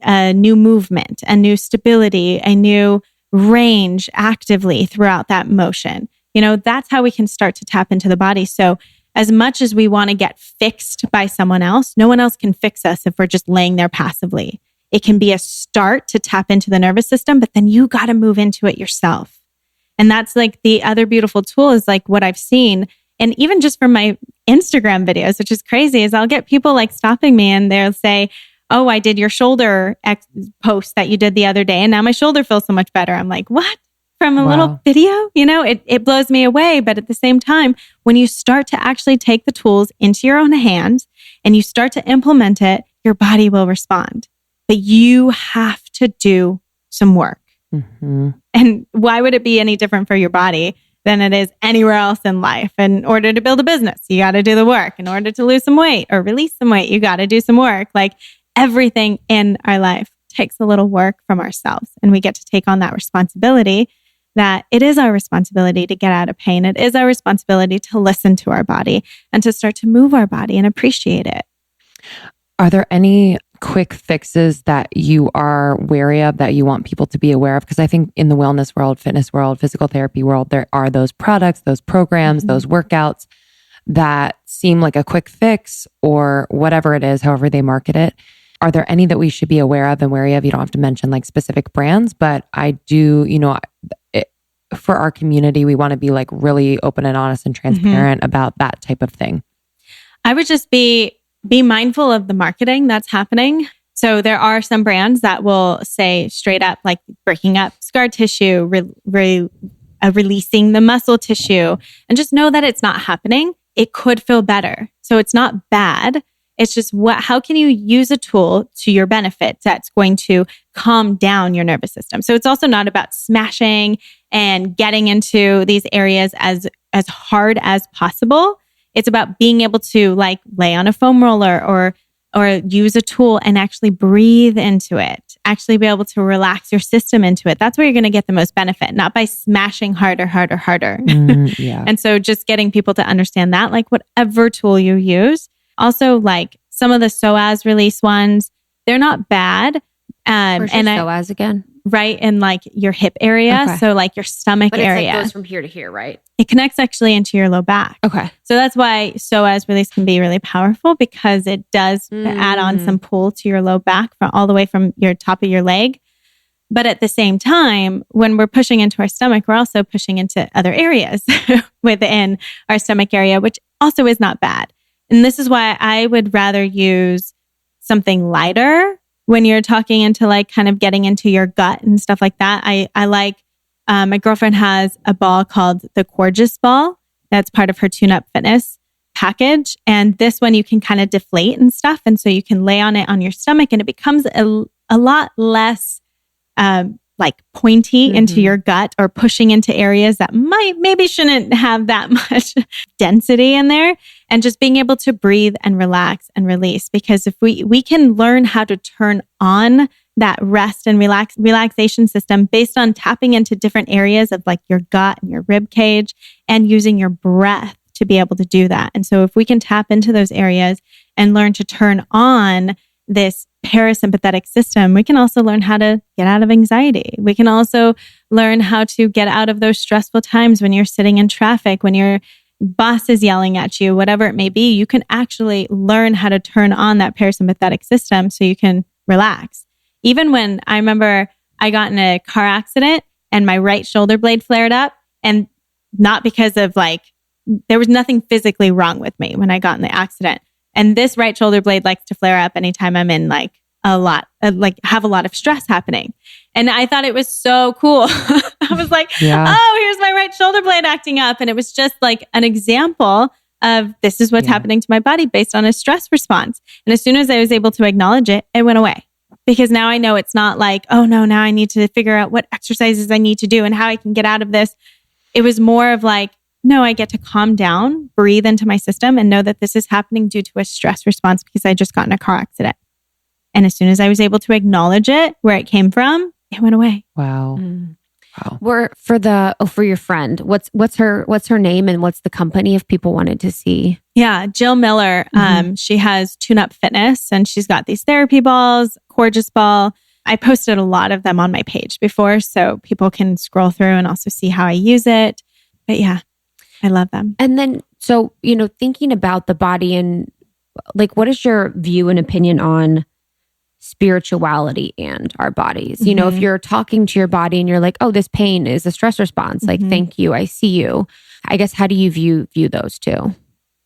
a new movement, a new stability, a new range actively throughout that motion. You know, that's how we can start to tap into the body. So as much as we want to get fixed by someone else, no one else can fix us if we're just laying there passively. It can be a start to tap into the nervous system, but then you got to move into it yourself. And that's like the other beautiful tool is like what I've seen. And even just from my Instagram videos, which is crazy, is I'll get people like stopping me and they'll say, oh, I did your shoulder post that you did the other day, and now my shoulder feels so much better. I'm like, what? From a little video? You know, it blows me away. But at the same time, when you start to actually take the tools into your own hands and you start to implement it, your body will respond. But you have to do some work. Mm-hmm. And why would it be any different for your body than it is anywhere else in life? In order to build a business, you got to do the work. In order to lose some weight or release some weight, you got to do some work. Like everything in our life takes a little work from ourselves. And we get to take on that responsibility, that it is our responsibility to get out of pain. It is our responsibility to listen to our body and to start to move our body and appreciate it. Are there any quick fixes that you are wary of, that you want people to be aware of? Because I think in the wellness world, fitness world, physical therapy world, there are those products, those programs, those workouts that seem like a quick fix or whatever it is, however they market it. Are there any that we should be aware of and wary of? You don't have to mention like specific brands, but I do, for our community, we want to be like really open and honest and transparent about that type of thing. I would just be mindful of the marketing that's happening. So there are some brands that will say straight up, like breaking up scar tissue, releasing the muscle tissue, and just know that it's not happening. It could feel better. So it's not bad. It's just how can you use a tool to your benefit that's going to calm down your nervous system? So it's also not about smashing and getting into these areas as hard as possible. It's about being able to like lay on a foam roller or use a tool and actually breathe into it, actually be able to relax your system into it. That's where you're going to get the most benefit, not by smashing harder. Yeah. And so just getting people to understand that, like whatever tool you use. Also, like some of the psoas release ones, they're not bad. Where's your psoas again? Right in like your hip area. Okay. So like your stomach area. Like goes from here to here, right? It connects actually into your low back. Okay. So that's why psoas release can be really powerful, because it does add on some pull to your low back from all the way from your top of your leg. But at the same time, when we're pushing into our stomach, we're also pushing into other areas within our stomach area, which also is not bad. And this is why I would rather use something lighter when you're talking into like kind of getting into your gut and stuff like that. I like, my girlfriend has a ball called the Gorgeous ball. That's part of her tune-up fitness package. And this one you can kind of deflate and stuff. And so you can lay on it on your stomach and it becomes a lot less like pointy into your gut or pushing into areas that maybe shouldn't have that much density in there, and just being able to breathe and relax and release. Because if we can learn how to turn on that rest and relaxation system based on tapping into different areas of like your gut and your rib cage and using your breath to be able to do that. And so if we can tap into those areas and learn to turn on this parasympathetic system, we can also learn how to get out of anxiety. We can also learn how to get out of those stressful times when you're sitting in traffic, when your boss is yelling at you, whatever it may be. You can actually learn how to turn on that parasympathetic system so you can relax. Even when I remember I got in a car accident and my right shoulder blade flared up, and not because of like, there was nothing physically wrong with me when I got in the accident. And this right shoulder blade likes to flare up anytime I'm in like have a lot of stress happening. And I thought it was so cool. I was like, oh, here's my right shoulder blade acting up. And it was just like an example of this is what's happening to my body based on a stress response. And as soon as I was able to acknowledge it, it went away. Because now I know it's not like, oh no, now I need to figure out what exercises I need to do and how I can get out of this. It was more of like, no, I get to calm down, breathe into my system, and know that this is happening due to a stress response because I just got in a car accident. And as soon as I was able to acknowledge it, where it came from, it went away. Wow. Wow. For your friend, what's her name and what's the company if people wanted to see? Yeah, Jill Miller. She has Tune Up Fitness and she's got these therapy balls, Gorgeous ball. I posted a lot of them on my page before so people can scroll through and also see how I use it. But yeah, I love them. And then, so, thinking about the body and like, what is your view and opinion on spirituality and our bodies? If you're talking to your body and you're like, oh, this pain is a stress response. Like, thank you. I see you. I guess, how do you view those two?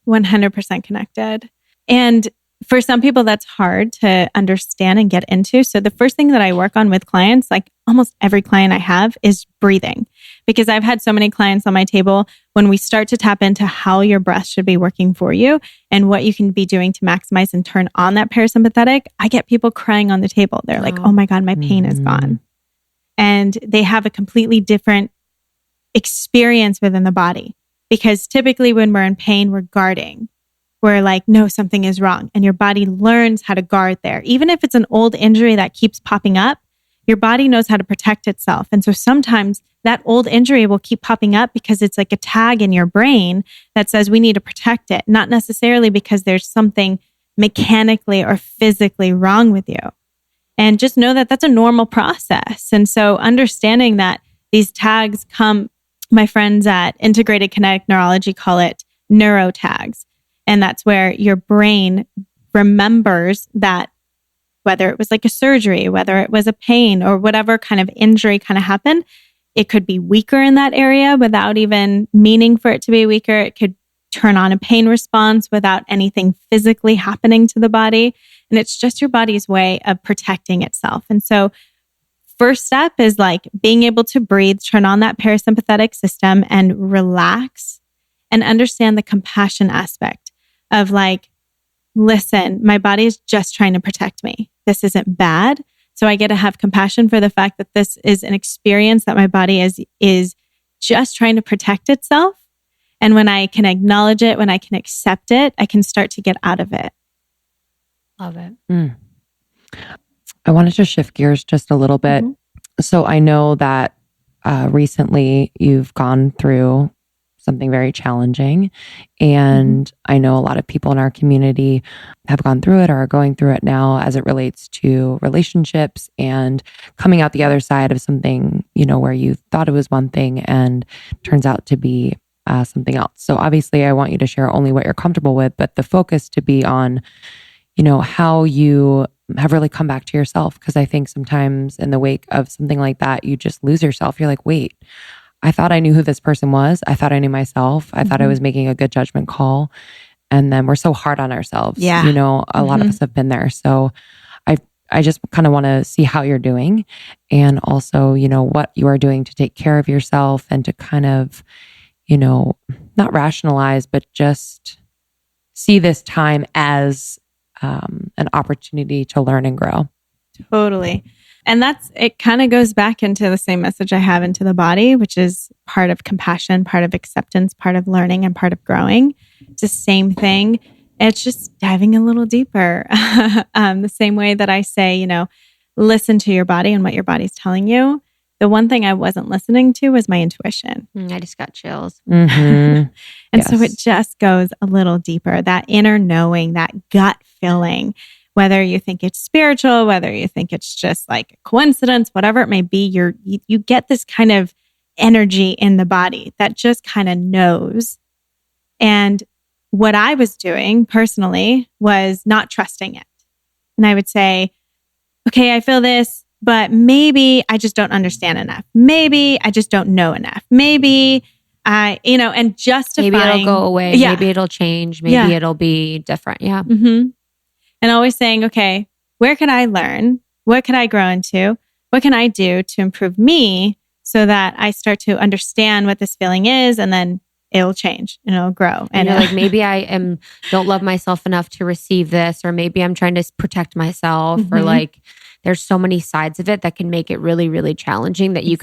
100% connected. And for some people, that's hard to understand and get into. So the first thing that I work on with clients, like almost every client I have, is breathing. Because I've had so many clients on my table, when we start to tap into how your breath should be working for you and what you can be doing to maximize and turn on that parasympathetic, I get people crying on the table. They're like, oh my God, my pain is gone. And they have a completely different experience within the body. Because typically when we're in pain, we're guarding. We're like, no, something is wrong. And your body learns how to guard there. Even if it's an old injury that keeps popping up, your body knows how to protect itself. And so sometimes that old injury will keep popping up because it's like a tag in your brain that says we need to protect it, not necessarily because there's something mechanically or physically wrong with you. And just know that that's a normal process. And so understanding that these tags come, my friends at Integrated Kinetic Neurology call it Neuro Tags. And that's where your brain remembers that whether it was like a surgery, whether it was a pain or whatever kind of injury kind of happened, it could be weaker in that area without even meaning for it to be weaker. It could turn on a pain response without anything physically happening to the body. And it's just your body's way of protecting itself. And so first step is like being able to breathe, turn on that parasympathetic system and relax and understand the compassion aspect of like, listen, my body is just trying to protect me. This isn't bad. So I get to have compassion for the fact that this is an experience that my body is just trying to protect itself. And when I can acknowledge it, when I can accept it, I can start to get out of it. Love it. I wanted to shift gears just a little bit. So I know that recently you've gone through something very challenging. And I know a lot of people in our community have gone through it or are going through it now as it relates to relationships and coming out the other side of something, you know, where you thought it was one thing and turns out to be something else. So obviously I want you to share only what you're comfortable with, but the focus to be on, you know, how you have really come back to yourself. Because I think sometimes in the wake of something like that, you just lose yourself. You're like, wait, I thought I knew who this person was. I thought I knew myself. I thought I was making a good judgment call. And then we're so hard on ourselves. Yeah. You know, a lot of us have been there. So I just kind of want to see how you're doing and also, you know, what you are doing to take care of yourself and to kind of, you know, not rationalize, but just see this time as an opportunity to learn and grow. Totally. And it kind of goes back into the same message I have into the body, which is part of compassion, part of acceptance, part of learning, and part of growing. It's the same thing. It's just diving a little deeper. The same way that I say, you know, listen to your body and what your body's telling you. The one thing I wasn't listening to was my intuition. I just got chills. And so it just goes a little deeper, that inner knowing, that gut feeling. Whether you think it's spiritual, whether you think it's just like a coincidence, whatever it may be, you get this kind of energy in the body that just kind of knows. And what I was doing personally was not trusting it. And I would say, okay, I feel this, but maybe I just don't understand enough. Maybe I just don't know enough. Maybe and justifying. Maybe it'll go away. Yeah. Maybe it'll change. Maybe it'll be different. Yeah. And always saying, okay, where can I learn? What can I grow into? What can I do to improve me so that I start to understand what this feeling is and then it'll change and it'll grow. And you're like, maybe I don't love myself enough to receive this, or maybe I'm trying to protect myself, or like there's so many sides of it that can make it really, really challenging that you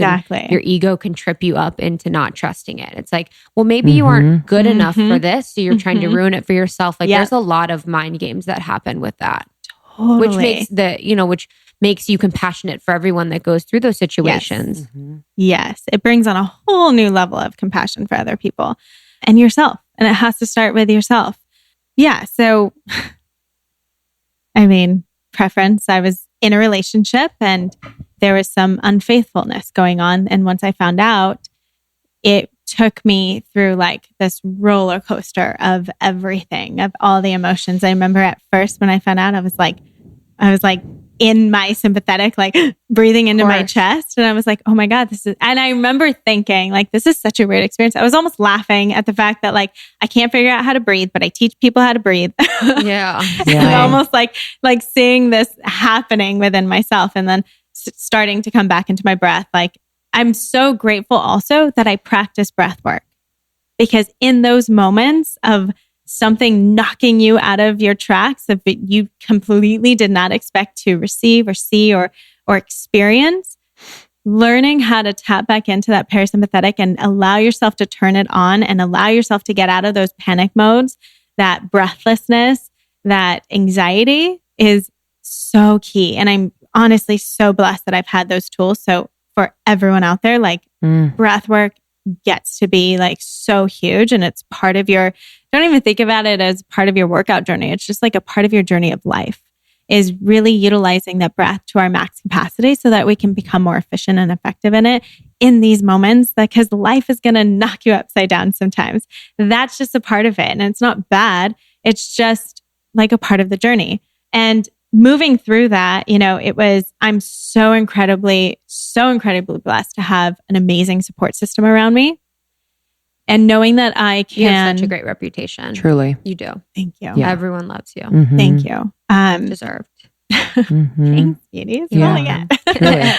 your ego can trip you up into not trusting it. It's like, well, maybe you aren't good enough for this. So you're trying to ruin it for yourself. Like there's a lot of mind games that happen with that, which makes you compassionate for everyone that goes through those situations. Yes. It brings on a whole new level of compassion for other people and yourself. And it has to start with yourself. Yeah. So, I mean, preference, I was in a relationship and there was some unfaithfulness going on. And once I found out, it took me through like this roller coaster of everything, of all the emotions. I remember at first when I found out, I was like in my sympathetic, like breathing into my chest. And I was like, oh my God, and I remember thinking like, this is such a weird experience. I was almost laughing at the fact that like, I can't figure out how to breathe, but I teach people how to breathe. Yeah. And almost like seeing this happening within myself and then starting to come back into my breath. Like, I'm so grateful also that I practice breath work, because in those moments of something knocking you out of your tracks of it you completely did not expect to receive or see or experience, learning how to tap back into that parasympathetic and allow yourself to turn it on and allow yourself to get out of those panic modes, that breathlessness, that anxiety is so key. And I'm honestly so blessed that I've had those tools. So for everyone out there, like breath work gets to be like so huge, and it's part of your, don't even think about it as part of your workout journey. It's just like a part of your journey of life, is really utilizing that breath to our max capacity so that we can become more efficient and effective in it in these moments, because life is going to knock you upside down sometimes. That's just a part of it. And it's not bad. It's just like a part of the journey. And moving through that, I'm so incredibly blessed to have an amazing support system around me. And knowing that I can... You have such a great reputation. Truly. You do. Thank you. Yeah. Everyone loves you. Mm-hmm. Thank you. Deserved. Thanks, beauties. Yeah. Really.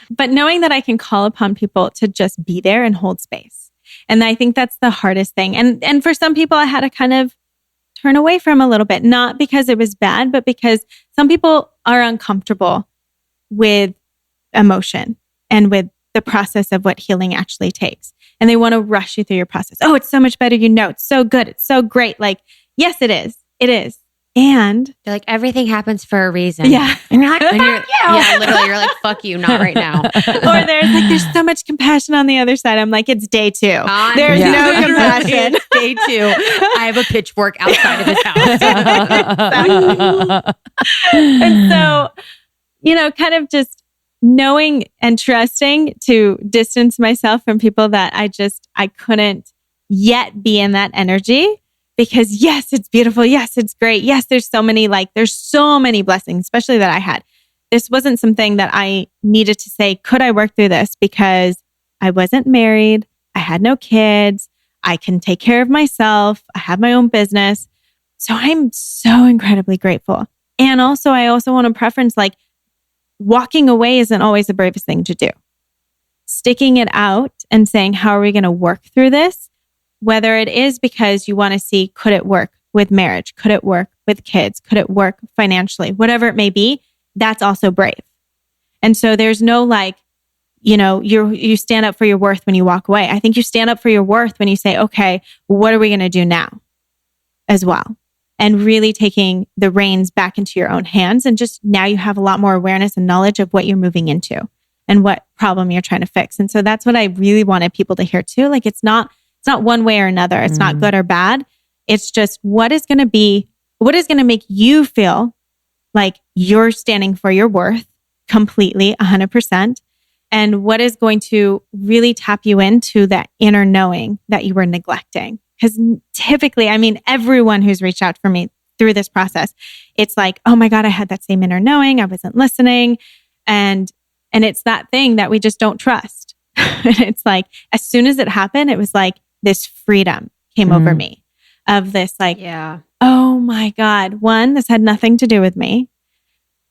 But knowing that I can call upon people to just be there and hold space. And I think that's the hardest thing. And for some people, I had to kind of turn away from a little bit, not because it was bad, but because some people are uncomfortable with emotion and with the process of what healing actually takes. And they want to rush you through your process. Oh, it's so much better. It's so good. It's so great. Like, yes, it is. It is. And they're like, everything happens for a reason. Yeah. And you're like, yeah, literally, you're like, fuck you, not right now. Or there's so much compassion on the other side. I'm like, it's day 2. There's no compassion. It's day 2. I have a pitchfork outside of his house. And so, kind of just knowing and trusting to distance myself from people that I couldn't yet be in that energy. Because yes, it's beautiful. Yes, it's great. Yes, there's so many blessings, especially that I had. This wasn't something that I needed to say, could I work through this? Because I wasn't married. I had no kids. I can take care of myself. I have my own business. So I'm so incredibly grateful. And also, I also want to preference, like, walking away isn't always the bravest thing to do. Sticking it out and saying, how are we going to work through this? Whether it is because you want to see, could it work with marriage? Could it work with kids? Could it work financially? Whatever it may be, that's also brave. And so there's no you stand up for your worth when you walk away. I think you stand up for your worth when you say, okay, what are we going to do now as well? And really taking the reins back into your own hands. And just now you have a lot more awareness and knowledge of what you're moving into and what problem you're trying to fix. And so that's what I really wanted people to hear too. Like, it's not one way or another. It's not good or bad. It's just what is going to make you feel like you're standing for your worth completely, 100%. And what is going to really tap you into that inner knowing that you were neglecting. Because typically, everyone who's reached out for me through this process, it's like, oh my God, I had that same inner knowing. I wasn't listening. And it's that thing that we just don't trust. It's like, as soon as it happened, it was like, this freedom came over me of this, like, oh my God, 1, this had nothing to do with me.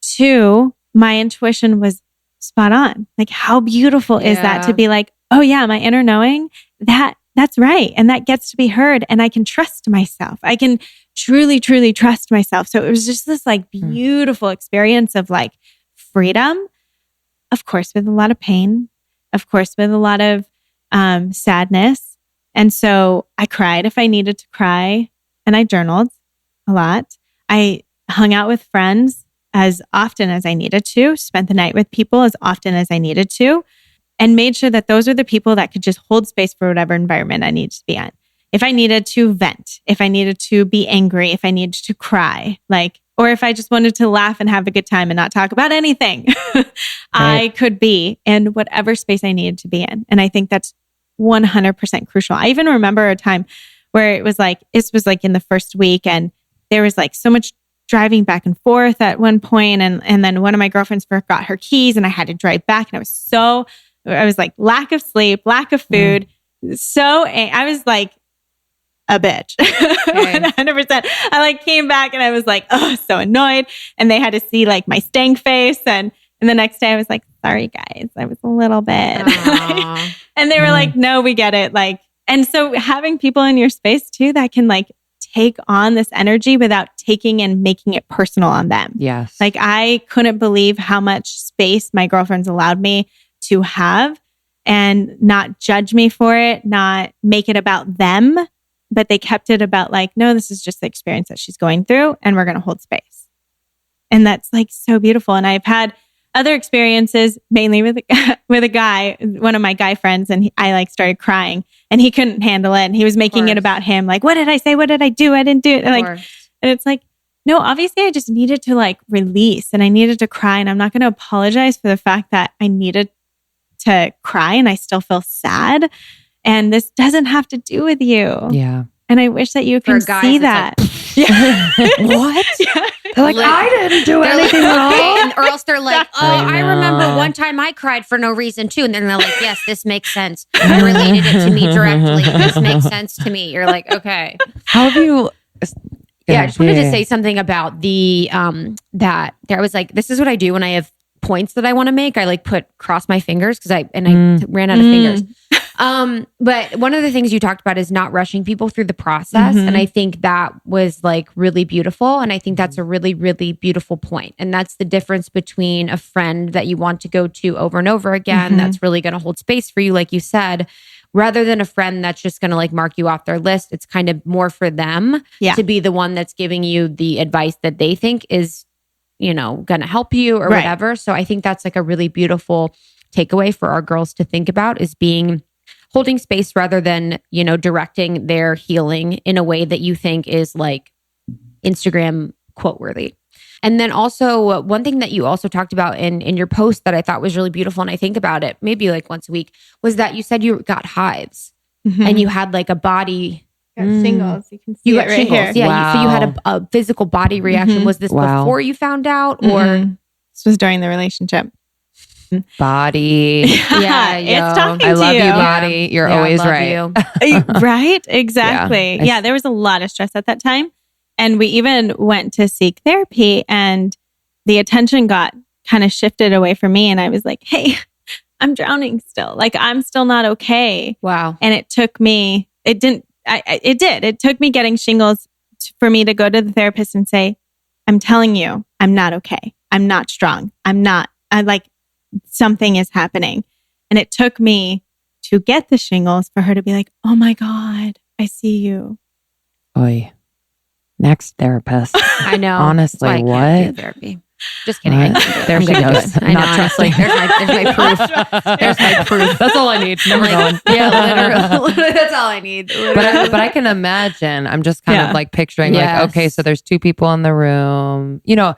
2, my intuition was spot on. Like, how beautiful is that to be like, oh yeah, my inner knowing, that's right. And that gets to be heard. And I can trust myself. I can truly, truly trust myself. So it was just this like beautiful experience of like freedom, of course, with a lot of pain, of course, with a lot of sadness. And so I cried if I needed to cry, and I journaled a lot. I hung out with friends as often as I needed to, spent the night with people as often as I needed to, and made sure that those are the people that could just hold space for whatever environment I needed to be in. If I needed to vent, if I needed to be angry, if I needed to cry, or if I just wanted to laugh and have a good time and not talk about anything, I could be in whatever space I needed to be in. And I think that's 100% crucial. I even remember a time where it was like in the first week, and there was like so much driving back and forth at one point, and then one of my girlfriends forgot her keys and I had to drive back, and I was like, lack of sleep, lack of food. I was like a bitch. 100%. I like came back and I was like, oh, so annoyed. And they had to see like my stank face. And the next day I was like, sorry guys, I was a little bit. And they were like, no, we get it. Like, and so having people in your space too, that can like take on this energy without taking and making it personal on them. Yes. Like I couldn't believe how much space my girlfriends allowed me to have and not judge me for it, not make it about them, but they kept it about like, no, this is just the experience that she's going through and we're going to hold space. And that's like so beautiful. And I've had other experiences, mainly with a guy, one of my guy friends, and I like started crying and he couldn't handle it. And he was making it about him. Like, what did I say? What did I do? I didn't do it. And it's like, no, obviously I just needed to like release and I needed to cry. And I'm not going to apologize for the fact that I needed to cry and I still feel sad. And this doesn't have to do with you. Yeah. And I wish that you can see that. What? They're like, I didn't do anything wrong. Or else they're like, I remember one time I cried for no reason too. And then they're like, yes, this makes sense. You related it to me directly. This makes sense to me. You're like, okay. How have you... Yeah, I just wanted to say something about the, that there was like, this is what I do when I have points that I want to make. I like cross my fingers because I ran out of fingers. But one of the things you talked about is not rushing people through the process. And I think that was like really beautiful. And I think that's a really, really beautiful point. And that's the difference between a friend that you want to go to over and over again, that's really going to hold space for you, like you said, rather than a friend that's just going to like mark you off their list. It's kind of more for them to be the one that's giving you the advice that they think is, you know, going to help you or whatever. So I think that's like a really beautiful takeaway for our girls to think about, is holding space rather than, you know, directing their healing in a way that you think is like Instagram quote worthy. And then also one thing that you also talked about in your post that I thought was really beautiful, and I think about it maybe like once a week, was that you said you got hives and you had like a body... shingles. You can see it right here. Yeah. Wow. So you had a physical body reaction. Was this before you found out or? This was during the relationship. Body. Yeah. It's talking I to love you. You, body. You're always right. Right? Exactly. Yeah. There was a lot of stress at that time. And we even went to seek therapy and the attention got kind of shifted away from me. And I was like, hey, I'm drowning still. Like, I'm still not okay. Wow. And it took me, it took me getting shingles for me to go to the therapist and say, I'm telling you, I'm not okay. I'm not strong. Something is happening. And it took me to get the shingles for her to be like, oh my God, I see you. Oy. Next therapist. I know. Honestly, what? Therapy. Just kidding. There she goes. I not trusting. There's my proof. There's my proof. That's all I need. Never going. Yeah, literally. That's all I need. But I can imagine. I'm just kind of like picturing like, okay, so there's two people in the room, you know,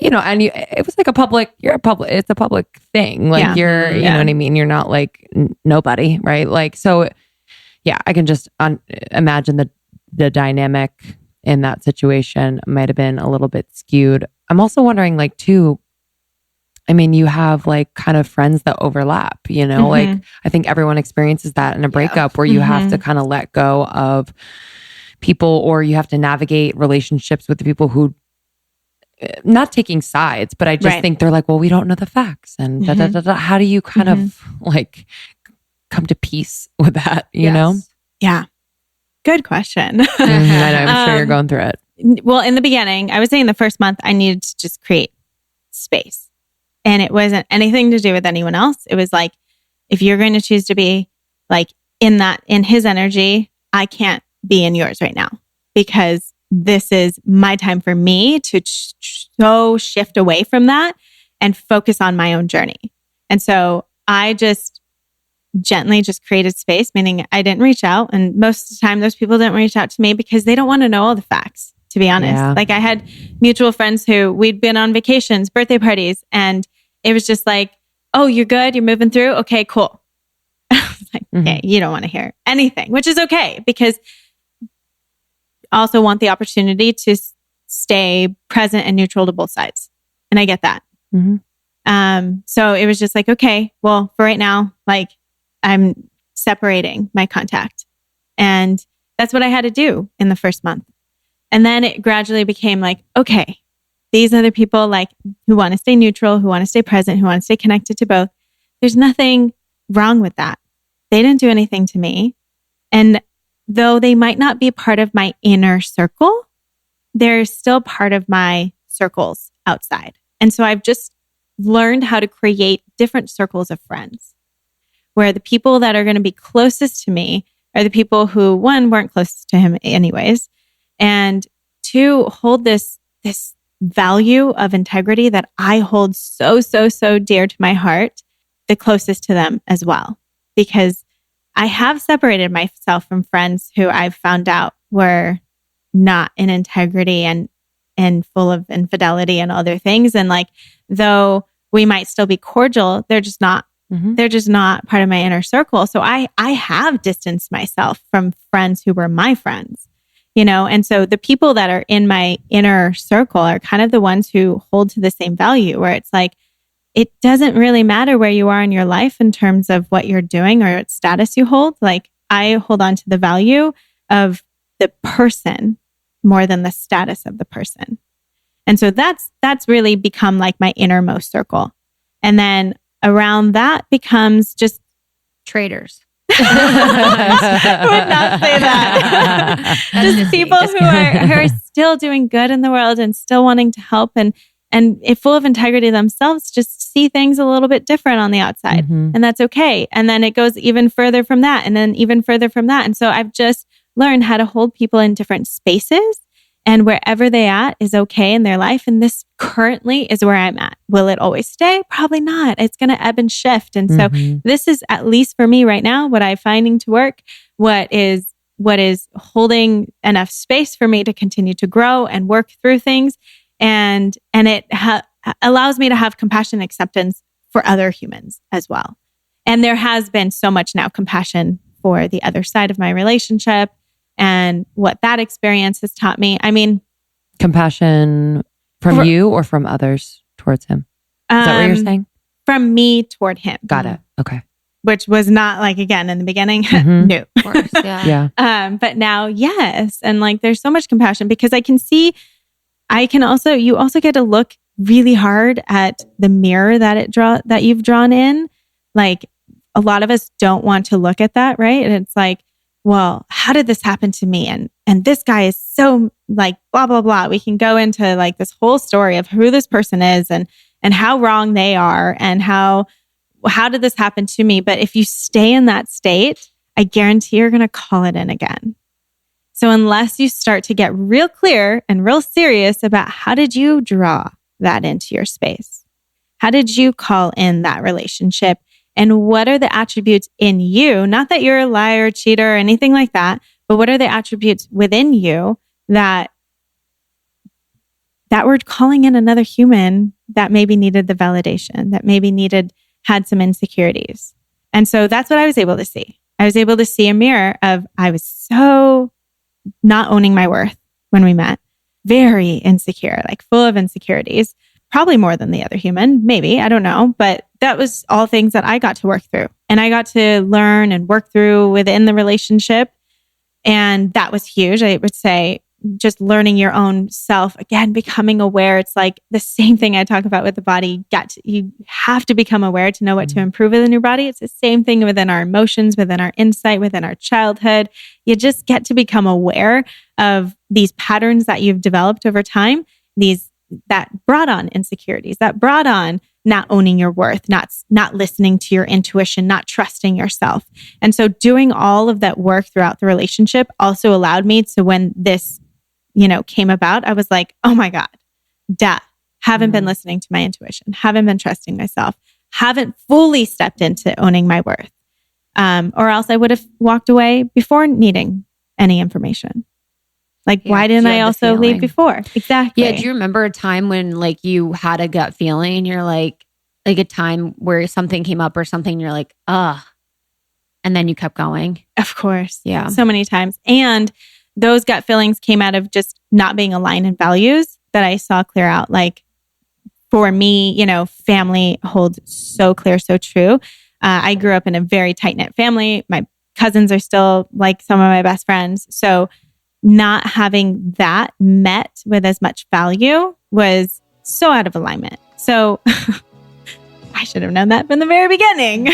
and it was like it's a public thing. Like you're, you know what I mean? You're not like nobody, right? Like, so yeah, I can just imagine the dynamic in that situation might have been a little bit skewed. I'm also wondering like too, I mean, you have like kind of friends that overlap, you know, like I think everyone experiences that in a breakup where you have to kind of let go of people, or you have to navigate relationships with the people who, not taking sides, but I just think they're like, well, we don't know the facts and da, da, da, da. How do you kind of like come to peace with that, you know? Yeah. Good question. I know, I'm sure you're going through it. Well, in the beginning, I was saying the first month I needed to just create space. And it wasn't anything to do with anyone else. It was like, if you're going to choose to be like in his energy, I can't be in yours right now, because this is my time for me to shift away from that and focus on my own journey. And so I just gently just created space, meaning I didn't reach out. And most of the time, those people didn't reach out to me because they don't want to know all the facts, to be honest. Yeah. Like I had mutual friends who we'd been on vacations, birthday parties, and it was just like, oh, you're good. You're moving through. Okay, cool. I was like, okay, you don't want to hear anything, which is okay, because I also want the opportunity to stay present and neutral to both sides. And I get that. So it was just like, okay, well, for right now, like I'm separating my contact. And that's what I had to do in the first month. And then it gradually became like, okay, these other people like who want to stay neutral, who want to stay present, who want to stay connected to both. There's nothing wrong with that. They didn't do anything to me. And though they might not be part of my inner circle, they're still part of my circles outside. And so I've just learned how to create different circles of friends where the people that are going to be closest to me are the people who, one, weren't close to him anyways, and two, hold this value of integrity that I hold so, so, so dear to my heart, the closest to them as well. Because I have separated myself from friends who I've found out were not in integrity and full of infidelity and other things. And like, though we might still be cordial, they're just not part of my inner circle. So I have distanced myself from friends who were my friends, you know? And so the people that are in my inner circle are kind of the ones who hold to the same value, where it's like, it doesn't really matter where you are in your life in terms of what you're doing or what status you hold. Like I hold on to the value of the person more than the status of the person. And so that's really become like my innermost circle. And then around that becomes just traders. I would not say that. Just people who are still doing good in the world and still wanting to help and if full of integrity themselves, just see things a little bit different on the outside. And that's okay. And then it goes even further from that and then even further from that. And so I've just learned how to hold people in different spaces, and wherever they at is okay in their life. And this currently is where I'm at. Will it always stay? Probably not. It's going to ebb and shift. And so this is, at least for me right now, what I'm finding to work, what is holding enough space for me to continue to grow and work through things. And it allows me to have compassion and acceptance for other humans as well. And there has been so much now compassion for the other side of my relationship and what that experience has taught me. I mean, compassion from you or from others towards him? Is that what you're saying? From me toward him. Got it. Okay. Which was not like, again, in the beginning, no. Of course, yeah. But now, yes. And like, there's so much compassion because I can see, you also get to look really hard at the mirror that you've drawn in. Like a lot of us don't want to look at that, right? And it's like, well, how did this happen to me? And this guy is so like blah, blah, blah. We can go into like this whole story of who this person is and how wrong they are and how did this happen to me? But if you stay in that state, I guarantee you're going to call it in again. So unless you start to get real clear and real serious about how did you draw that into your space? How did you call in that relationship? And what are the attributes in you? Not that you're a liar, cheater, or anything like that, but what are the attributes within you that were calling in another human that maybe needed the validation, that maybe had some insecurities? And so that's what I was able to see. I was able to see a mirror of, I was so not owning my worth when we met, very insecure, like full of insecurities, probably more than the other human, maybe, I don't know. But that was all things that I got to work through and I got to learn and work through within the relationship. And that was huge. I would say just learning your own self, again, becoming aware. It's like the same thing I talk about with the body. You have to become aware to know what to improve within your body. It's the same thing within our emotions, within our insight, within our childhood. You just get to become aware of these patterns that you've developed over time, that brought on insecurities, that brought on not owning your worth, not listening to your intuition, not trusting yourself. And so doing all of that work throughout the relationship also allowed me to, when this, came about, I was like, oh my God, haven't been listening to my intuition, haven't been trusting myself, haven't fully stepped into owning my worth. Or else I would have walked away before needing any information. Like, why didn't I also leave before? Exactly. Yeah. Do you remember a time when like you had a gut feeling and you're like a time where something came up or something and you're like, and then you kept going? Of course. Yeah. So many times. And those gut feelings came out of just not being aligned in values that I saw clear out. Like for me, family holds so clear, so true. I grew up in a very tight-knit family. My cousins are still like some of my best friends. So not having that met with as much value was so out of alignment. So I should have known that from the very beginning.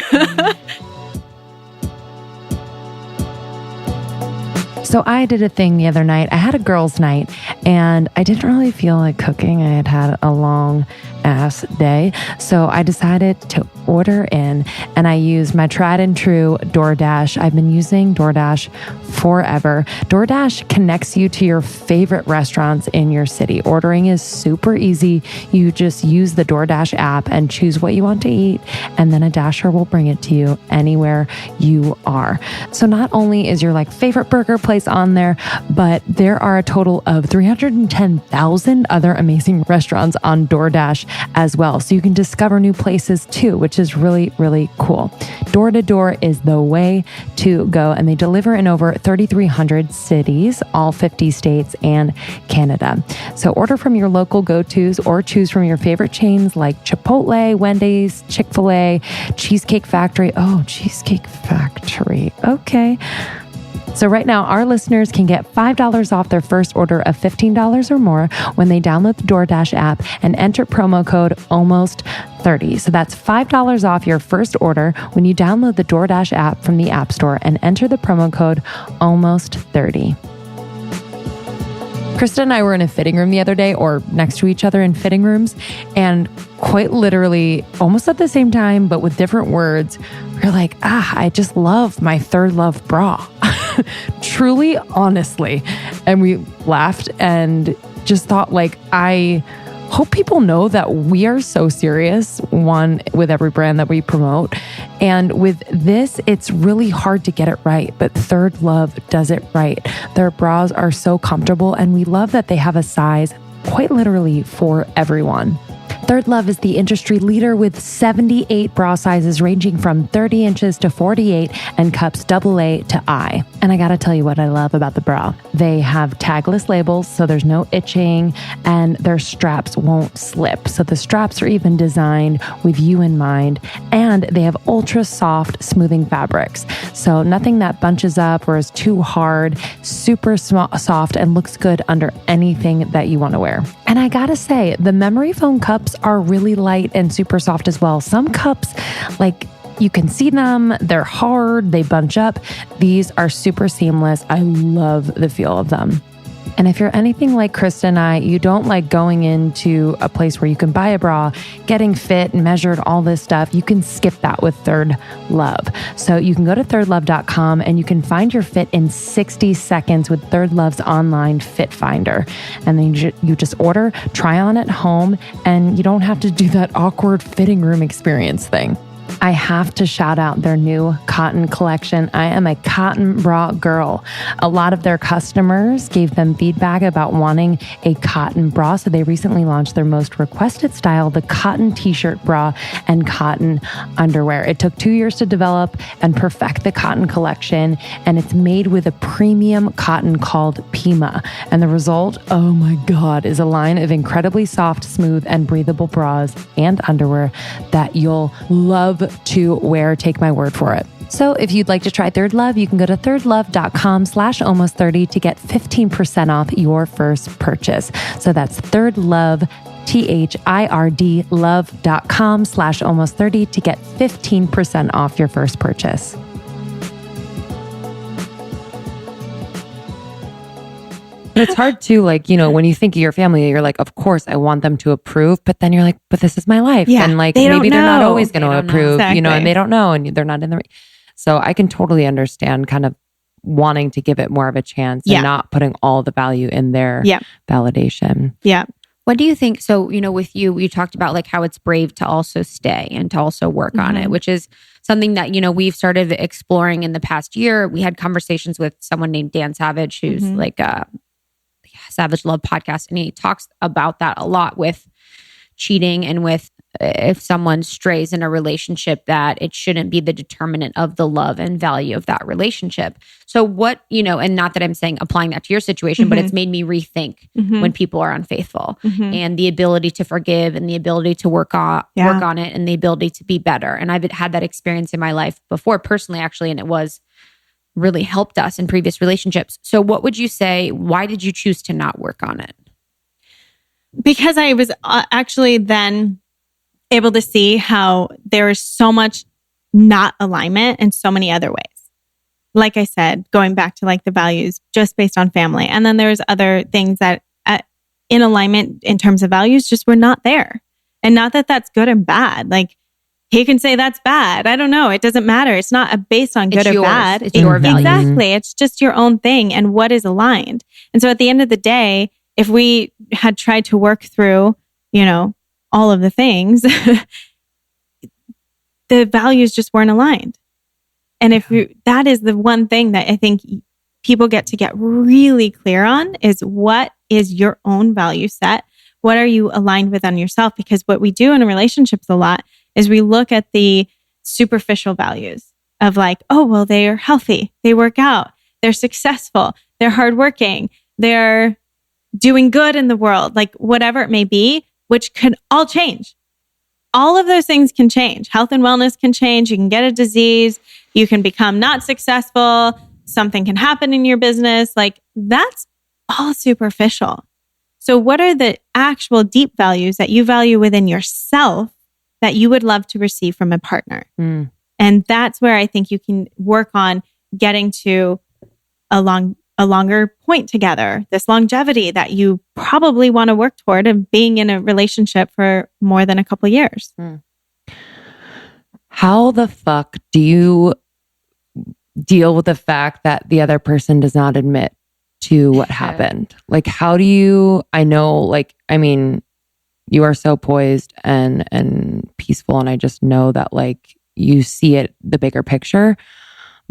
So I did a thing the other night. I had a girls' night and I didn't really feel like cooking. I had had a long ass day. So I decided to order in and I used my tried and true DoorDash. I've been using DoorDash forever. DoorDash connects you to your favorite restaurants in your city. Ordering is super easy. You just use the DoorDash app and choose what you want to eat, and then a Dasher will bring it to you anywhere you are. So not only is your favorite burger place on there, but there are a total of 310,000 other amazing restaurants on DoorDash as well. So you can discover new places too, which is really, really cool. Door to door is the way to go, and they deliver in over 3,300 cities, all 50 states and Canada. So order from your local go-tos or choose from your favorite chains like Chipotle, Wendy's, Chick-fil-A, Cheesecake Factory. Oh, Cheesecake Factory. Okay. So right now, our listeners can get $5 off their first order of $15 or more when they download the DoorDash app and enter promo code ALMOST30. So that's $5 off your first order when you download the DoorDash app from the App Store and enter the promo code ALMOST30. Krista and I were in a fitting room the other day, or next to each other in fitting rooms, and quite literally, almost at the same time, but with different words, we're like, I just love my Third Love bra. Truly, honestly. And we laughed and just thought, I hope people know that we are so serious, one, with every brand that we promote. And with this, it's really hard to get it right, but Third Love does it right. Their bras are so comfortable, and we love that they have a size quite literally for everyone. Third Love is the industry leader with 78 bra sizes ranging from 30 inches to 48 and cups AA to I. And I gotta tell you what I love about the bra. They have tagless labels, so there's no itching, and their straps won't slip. So the straps are even designed with you in mind, and they have ultra soft smoothing fabrics. So nothing that bunches up or is too hard, super soft, and looks good under anything that you want to wear. And I gotta say, the memory foam cups are really light and super soft as well. Some cups, you can see them, they're hard, they bunch up. These are super seamless. I love the feel of them. And if you're anything like Krista and I, you don't like going into a place where you can buy a bra, getting fit and measured, all this stuff. You can skip that with Third Love. So you can go to thirdlove.com and you can find your fit in 60 seconds with Third Love's online fit finder. And then you just order, try on at home, and you don't have to do that awkward fitting room experience thing. I have to shout out their new cotton collection. I am a cotton bra girl. A lot of their customers gave them feedback about wanting a cotton bra, so they recently launched their most requested style, the cotton t-shirt bra and cotton underwear. It took 2 years to develop and perfect the cotton collection, and it's made with a premium cotton called Pima. And the result, oh my God, is a line of incredibly soft, smooth, and breathable bras and underwear that you'll love to wear. Take my word for it. So if you'd like to try Third Love, you can go to thirdlove.com/almost30 to get 15% off your first purchase. So that's Third Love, THIRD love.com/almost30 to get 15% off your first purchase. But it's hard to when you think of your family, you're like, of course I want them to approve, but then you're like, but this is my life. Yeah, and maybe they're not always going to approve, exactly. And they don't know, and they're not in the, so I can totally understand kind of wanting to give it more of a chance and not putting all the value in their validation. Yeah. What do you think? So, with you talked about how it's brave to also stay and to also work on it, which is something that, we've started exploring in the past year. We had conversations with someone named Dan Savage, who's Savage Love podcast. And he talks about that a lot with cheating and with if someone strays in a relationship, that it shouldn't be the determinant of the love and value of that relationship. So what, and not that I'm saying applying that to your situation, but it's made me rethink when people are unfaithful and the ability to forgive and the ability to work on it and the ability to be better. And I've had that experience in my life before personally, actually, and it was really helped us in previous relationships. So what would you say, why did you choose to not work on it? Because I was actually then able to see how there is so much not alignment in so many other ways. Like I said, going back to like the values just based on family. And then there's other things that in alignment in terms of values just were not there. And not that that's good and bad. Like he can say that's bad. I don't know. It doesn't matter. It's not based on good or bad. It's your values. Exactly. It's just your own thing and what is aligned. And so at the end of the day, if we had tried to work through, all of the things, the values just weren't aligned. And that is the one thing that I think people get really clear on is what is your own value set? What are you aligned with on yourself? Because what we do in relationships a lot is we look at the superficial values of like, oh, well, they are healthy. They work out. They're successful. They're hardworking. They're doing good in the world, like whatever it may be, which could all change. All of those things can change. Health and wellness can change. You can get a disease. You can become not successful. Something can happen in your business. Like that's all superficial. So what are the actual deep values that you value within yourself that you would love to receive from a partner? And that's where I think you can work on getting to a longer point together, this longevity that you probably want to work toward and being in a relationship for more than a couple of years. How the fuck do you deal with the fact that the other person does not admit to what happened? Like, how do you, you are so poised and peaceful. And I just know that like you see it, the bigger picture.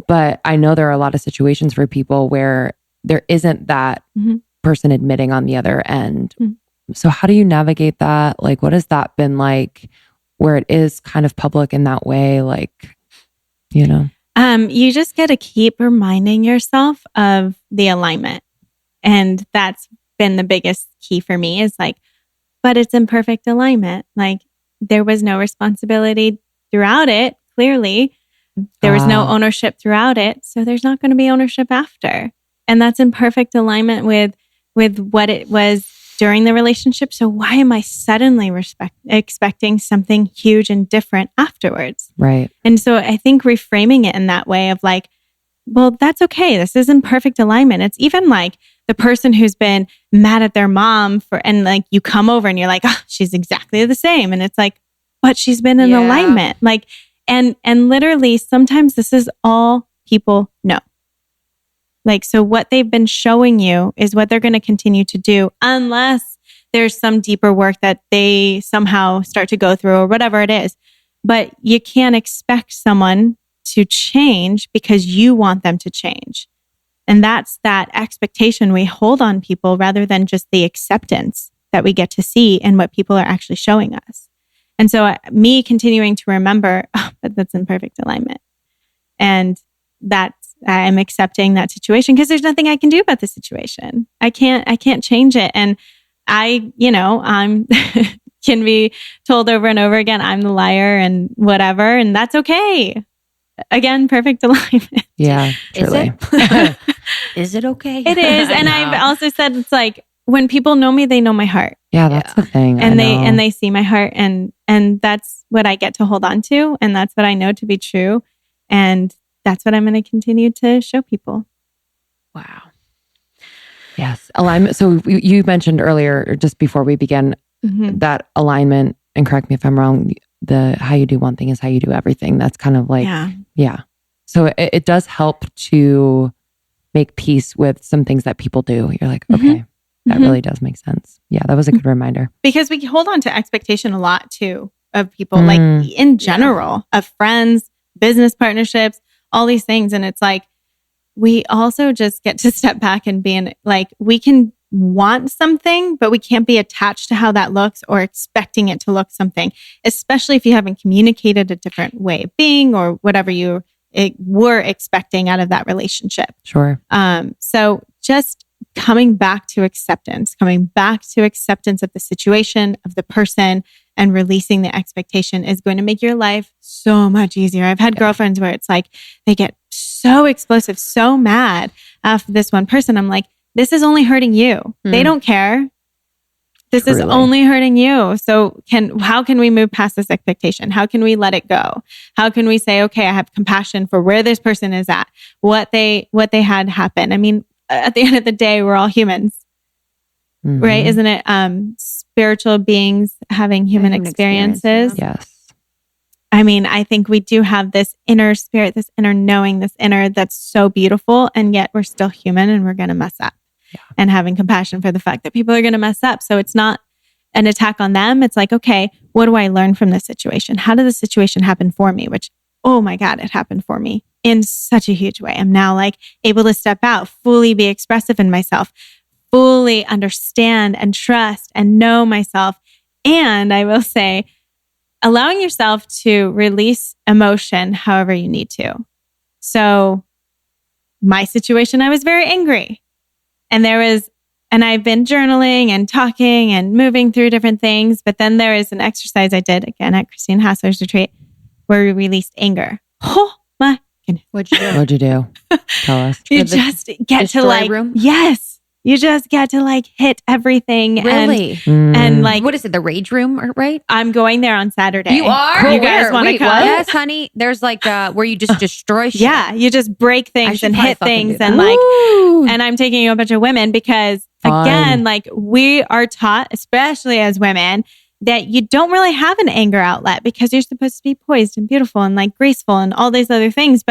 But I know there are a lot of situations for people where there isn't that person admitting on the other end. So how do you navigate that? Like, what has that been like where it is kind of public in that way? Like, you just got to keep reminding yourself of the alignment. And that's been the biggest key for me is like, but it's in perfect alignment. Like there was no responsibility throughout it, clearly. There was no ownership throughout it. So there's not going to be ownership after. And that's in perfect alignment with what it was during the relationship. So why am I suddenly expecting something huge and different afterwards? Right. And so I think reframing it in that way of like, well, that's okay. This is in perfect alignment. It's even like the person who's been mad at their mom and like you come over and you're like, oh, she's exactly the same. And it's like, but she's been in alignment. Like, and literally sometimes this is all people know. Like, so what they've been showing you is what they're going to continue to do unless there's some deeper work that they somehow start to go through or whatever it is. But you can't expect someone to change because you want them to change. And that's that expectation we hold on people rather than just the acceptance that we get to see in what people are actually showing us. And so me continuing to remember, but that's in perfect alignment. And I'm accepting that situation because there's nothing I can do about the situation. I can't change it. And I'm can be told over and over again, I'm the liar and whatever. And that's okay. Again, perfect alignment. Yeah, truly. Is it okay? It is. And I've also said, it's like, when people know me, they know my heart. Yeah, that's the thing. And they see my heart and that's what I get to hold on to. And that's what I know to be true. And that's what I'm going to continue to show people. Wow. Yes. Alignment. So you mentioned earlier, just before we began, that alignment, and correct me if I'm wrong, how you do one thing is how you do everything. That's kind of like, yeah. So it does help to make peace with some things that people do. You're like, okay, that really does make sense. Yeah, that was a good reminder. Because we hold on to expectation a lot too of people, like in general, of friends, business partnerships, all these things. And it's like, we also just get to step back and be in, like, we can want something, but we can't be attached to how that looks or expecting it to look something, especially if you haven't communicated a different way of being or whatever you were expecting out of that relationship. Sure. So just coming back to acceptance of the situation, of the person, and releasing the expectation is going to make your life so much easier. I've had girlfriends where it's like they get so explosive, so mad after this one person. I'm like, this is only hurting you. They don't care. This is only hurting you. So how can we move past this expectation? How can we let it go? How can we say, okay, I have compassion for where this person is at, what they had happen. I mean, at the end of the day, we're all humans, right? Isn't it? Spiritual beings having human experiences. Yes. I mean, I think we do have this inner spirit, this inner knowing, this inner that's so beautiful, and yet we're still human and we're going to mess up. Yeah. And having compassion for the fact that people are going to mess up. So it's not an attack on them. It's like, okay, what do I learn from this situation? How did the situation happen for me? Which, oh my God, it happened for me in such a huge way. I'm now like able to step out, fully be expressive in myself, fully understand and trust and know myself. And I will say, allowing yourself to release emotion however you need to. So my situation, I was very angry. And I've been journaling and talking and moving through different things. But then there is an exercise I did again at Christine Hassler's retreat where we released anger. Oh my goodness. What'd you do? Tell us. You just get to like, yes. You just get to like hit everything. Really? And like, what is it? The rage room, right? I'm going there on Saturday. You are? You guys want to come? What? Yes, honey. There's like where you just destroy shit. Yeah. You just break things and hit things and like, and I'm taking a bunch of women because again, like we are taught, especially as women, that you don't really have an anger outlet because you're supposed to be poised and beautiful and like graceful and all these other things.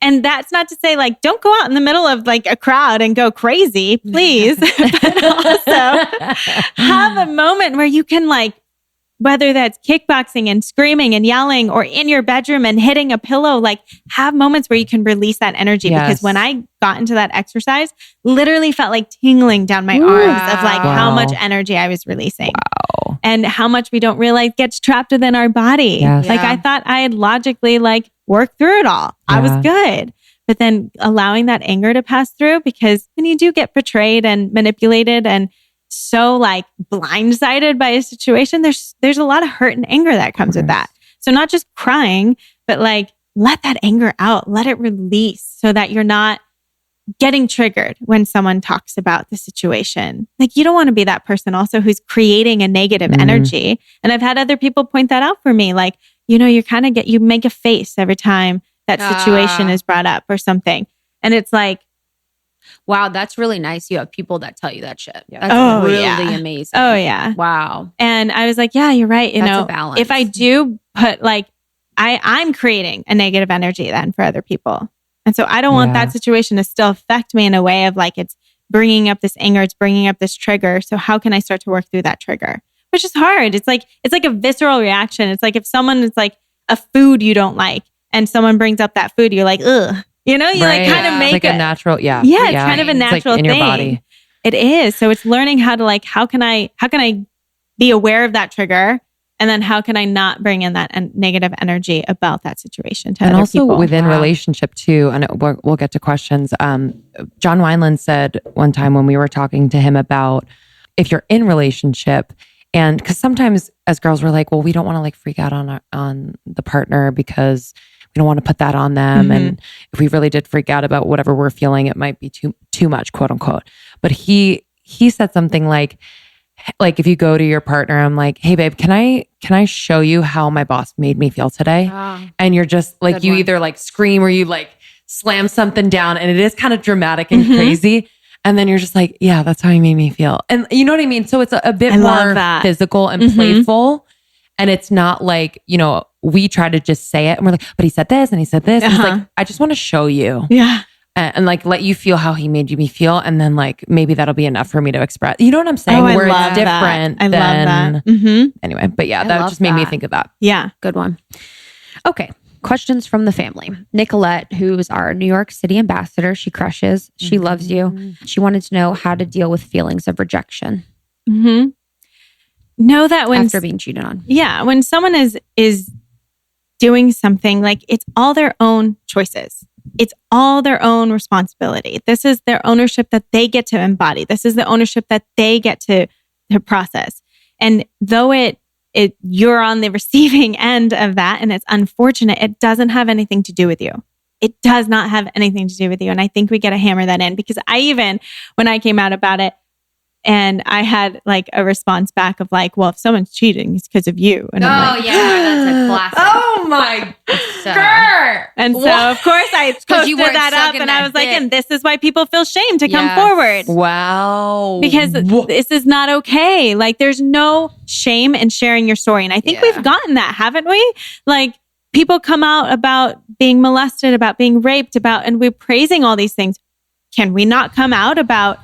And that's not to say like, don't go out in the middle of like a crowd and go crazy, please. But also have a moment where you can like, whether that's kickboxing and screaming and yelling or in your bedroom and hitting a pillow, like have moments where you can release that energy. Yes. Because when I got into that exercise, literally felt like tingling down my arms of like how much energy I was releasing. Wow. And how much we don't realize gets trapped within our body. Yes. Like I thought I had logically like worked through it all. Yeah. I was good. But then allowing that anger to pass through, because when you do get betrayed and manipulated and so like blindsided by a situation, there's a lot of hurt and anger that comes with that. So not just crying, but like let that anger out, let it release so that you're not getting triggered when someone talks about the situation. Like you don't want to be that person also who's creating a negative energy. And I've had other people point that out for me. Like, you know, you make a face every time that situation is brought up or something. And it's like, wow, that's really nice. You have people that tell you that shit. Yeah. That's really amazing. Oh yeah. Wow. And I was like, yeah, you're right. You know, if I do put like, I'm creating a negative energy then for other people. And so I don't want that situation to still affect me in a way of like, it's bringing up this anger, it's bringing up this trigger. So how can I start to work through that trigger? Which is hard. It's like a visceral reaction. It's like if someone is like a food you don't like and someone brings up that food, you're like, ugh. You know, you like kind of make it's like a natural, Yeah, it's kind of a natural like in thing. Your body. It is. So it's learning how to like, how can I be aware of that trigger? And then how can I not bring in that negative energy about that situation to and other also people? Within relationship too, and we'll get to questions. John Wineland said one time when we were talking to him about if you're in relationship, and because sometimes as girls we're like, well, we don't want to like freak out on the partner because we don't want to put that on them. And if we really did freak out about whatever we're feeling, it might be too much, quote unquote. But he said something like if you go to your partner, I'm like, hey babe, can I show you how my boss made me feel today? And you're just like, you either like scream or you like slam something down, and it is kind of dramatic and crazy. And then you're just like, yeah, that's how he made me feel. And you know what I mean? So it's a bit more physical and playful. And it's not like, you know, we try to just say it and we're like, but he said this and he said this. And it's like, I just want to show you. Yeah. And like, let you feel how he made me feel. And then like, maybe that'll be enough for me to express. You know what I'm saying? Where it's different. I love that. Anyway, but yeah, that just made me think of that. Yeah. Good one. Okay. questions from the family. Nicolette, who's our New York City ambassador, she crushes. She loves you. She wanted to know how to deal with feelings of rejection. Know that when after being cheated on. Yeah, when someone is doing something, like, it's all their own choices. It's all their own responsibility. This is their ownership that they get to embody. This is the ownership that they get to process. And though you're on the receiving end of that, and it's unfortunate, it doesn't have anything to do with you. It does not have anything to do with you. And I think we got to hammer that in, because when I came out about it, and I had like a response back of like, well, if someone's cheating, it's because of you. And I'm like, that's a classic. Oh my God. And so of course I posted that up, and I was like, and this is why people feel shame to come forward. Wow. Because this is not okay. Like, there's no shame in sharing your story. And I think we've gotten that, haven't we? Like, people come out about being molested, about being raped, and we're praising all these things. Can we not come out about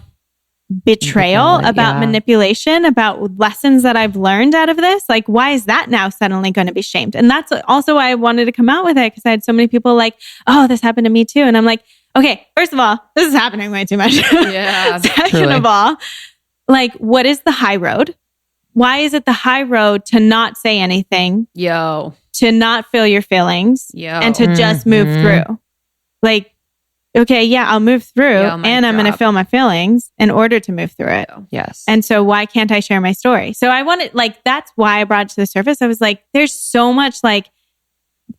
betrayal, about manipulation, about lessons that I've learned out of this? Like, why is that now suddenly going to be shamed? And that's also why I wanted to come out with it, because I had so many people like, oh, this happened to me too. And I'm like, okay, first of all, this is happening way too much. Yeah. Second of all, like, what is the high road? Why is it the high road to not say anything? To not feel your feelings? And to just move through? Like, okay, yeah, I'll move through, and I'm going to feel my feelings in order to move through it. Yes. And so why can't I share my story? So I wanted, like, that's why I brought it to the surface. I was like, there's so much, like,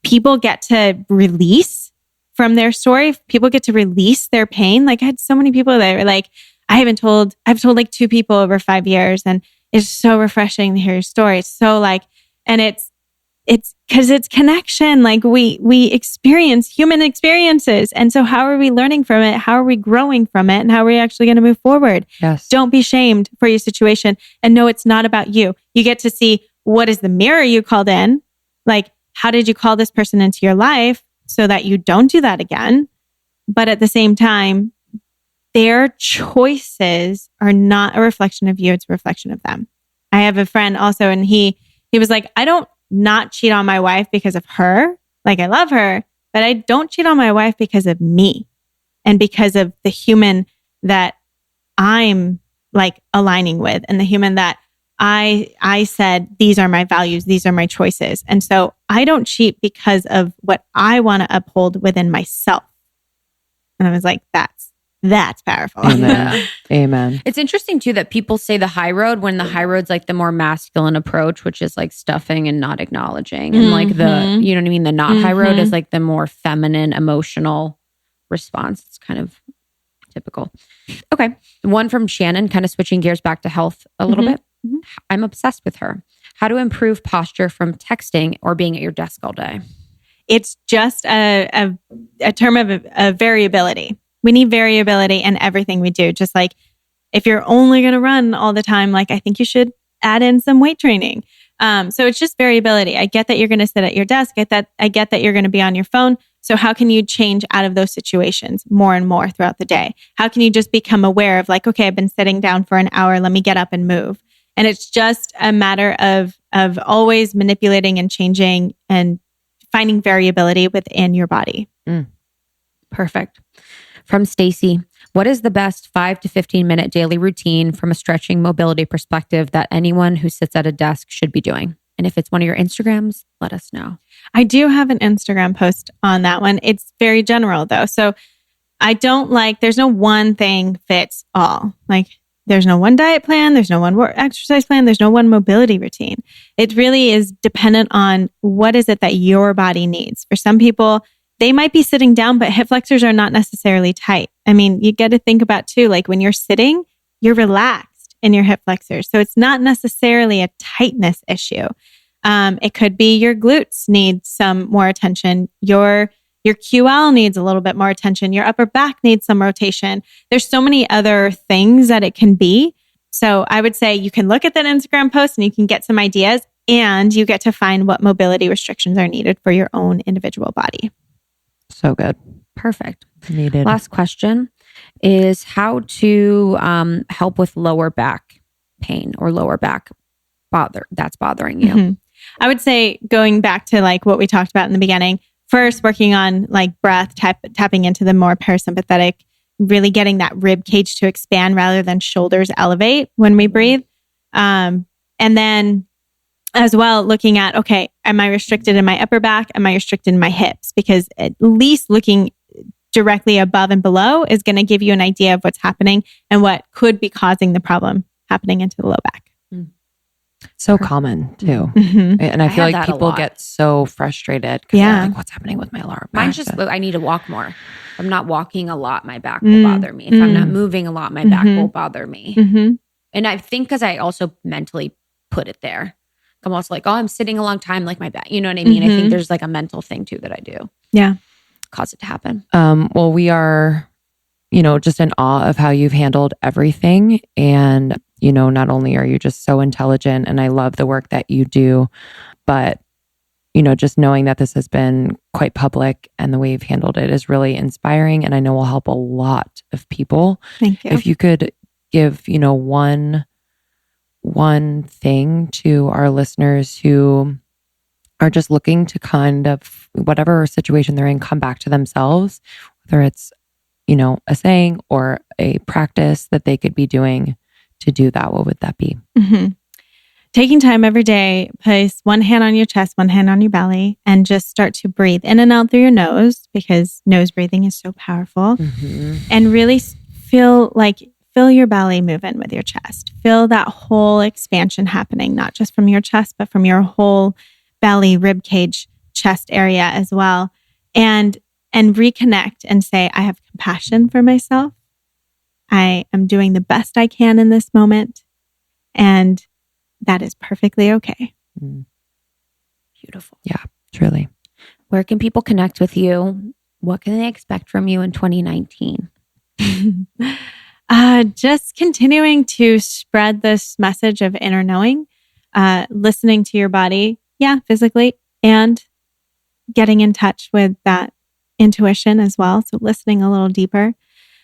people get to release from their story. People get to release their pain. Like, I had so many people that were like, I've told like 2 people over 5 years, and it's so refreshing to hear your story. It's so like, and it's because it's connection. Like, we experience human experiences. And so how are we learning from it? How are we growing from it? And how are we actually going to move forward? Yes. Don't be shamed for your situation. And no, it's not about you. You get to see, what is the mirror you called in? Like, how did you call this person into your life so that you don't do that again? But at the same time, their choices are not a reflection of you. It's a reflection of them. I have a friend also, and he was like, I don't not cheat on my wife because of her. Like, I love her, but I don't cheat on my wife because of me and because of the human that I'm like aligning with, and the human that I said, these are my values, these are my choices. And so I don't cheat because of what I want to uphold within myself. And I was like, that's powerful. Amen. Amen. It's interesting too that people say the high road when the high road's like the more masculine approach, which is like stuffing and not acknowledging. And like the, you know what I mean? The not high road is like the more feminine, emotional response. It's kind of typical. Okay. One from Shannon, kind of switching gears back to health a little bit. I'm obsessed with her. How to improve posture from texting or being at your desk all day? It's just a term of variability. We need variability in everything we do. Just like, if you're only going to run all the time, like, I think you should add in some weight training. So it's just variability. I get that you're going to sit at your desk. I get that you're going to be on your phone. So how can you change out of those situations more and more throughout the day? How can you just become aware of like, okay, I've been sitting down for an hour. Let me get up and move. And it's just a matter of always manipulating and changing and finding variability within your body. Perfect. From Stacy, what is the best 5 to 15 minute daily routine from a stretching mobility perspective that anyone who sits at a desk should be doing? And if it's one of your Instagrams, let us know. I do have an Instagram post on that one. It's very general though. So there's no one thing fits all. Like, there's no one diet plan. There's no one exercise plan. There's no one mobility routine. It really is dependent on what is it that your body needs. For some people, they might be sitting down, but hip flexors are not necessarily tight. I mean, you got to think about too, like when you're sitting, you're relaxed in your hip flexors. So it's not necessarily a tightness issue. It could be your glutes need some more attention. Your QL needs a little bit more attention. Your upper back needs some rotation. There's so many other things that it can be. So I would say you can look at that Instagram post and you can get some ideas, and you get to find what mobility restrictions are needed for your own individual body. So good. Perfect. Needed. Last question is how to help with lower back pain or lower back that's bothering you. I would say, going back to like what we talked about in the beginning, first working on like breath, tapping into the more parasympathetic, really getting that rib cage to expand rather than shoulders elevate when we breathe. And then as well, looking at, okay, am I restricted in my upper back? Am I restricted in my hips? Because at least looking directly above and below is going to give you an idea of what's happening and what could be causing the problem happening into the low back. So common too. And I feel like people get so frustrated because they're like, what's happening with my lower back? Mine's just, I need to walk more. If I'm not walking a lot, my back will bother me. If I'm not moving a lot, my back will bother me. And I think because I also mentally put it there. I'm also like, oh, I'm sitting a long time, like my back. You know what I mean? I think there's like a mental thing too that I do. Yeah. Cause it to happen. Well, we are, just in awe of how you've handled everything. And, not only are you just so intelligent and I love the work that you do, but, just knowing that this has been quite public and the way you've handled it is really inspiring. And I know will help a lot of people. Thank you. If you could give, one thing to our listeners who are just looking to kind of, whatever situation they're in, come back to themselves, whether it's, a saying or a practice that they could be doing to do that, what would that be? Taking time every day, place one hand on your chest, one hand on your belly, and just start to breathe in and out through your nose, because nose breathing is so powerful. And really feel your belly moving with your chest. Feel that whole expansion happening, not just from your chest, but from your whole belly, rib cage, chest area as well. And reconnect and say, I have compassion for myself. I am doing the best I can in this moment. And that is perfectly okay. Beautiful. Yeah, truly. Where can people connect with you? What can they expect from you in 2019? Just continuing to spread this message of inner knowing, listening to your body, physically, and getting in touch with that intuition as well. So listening a little deeper.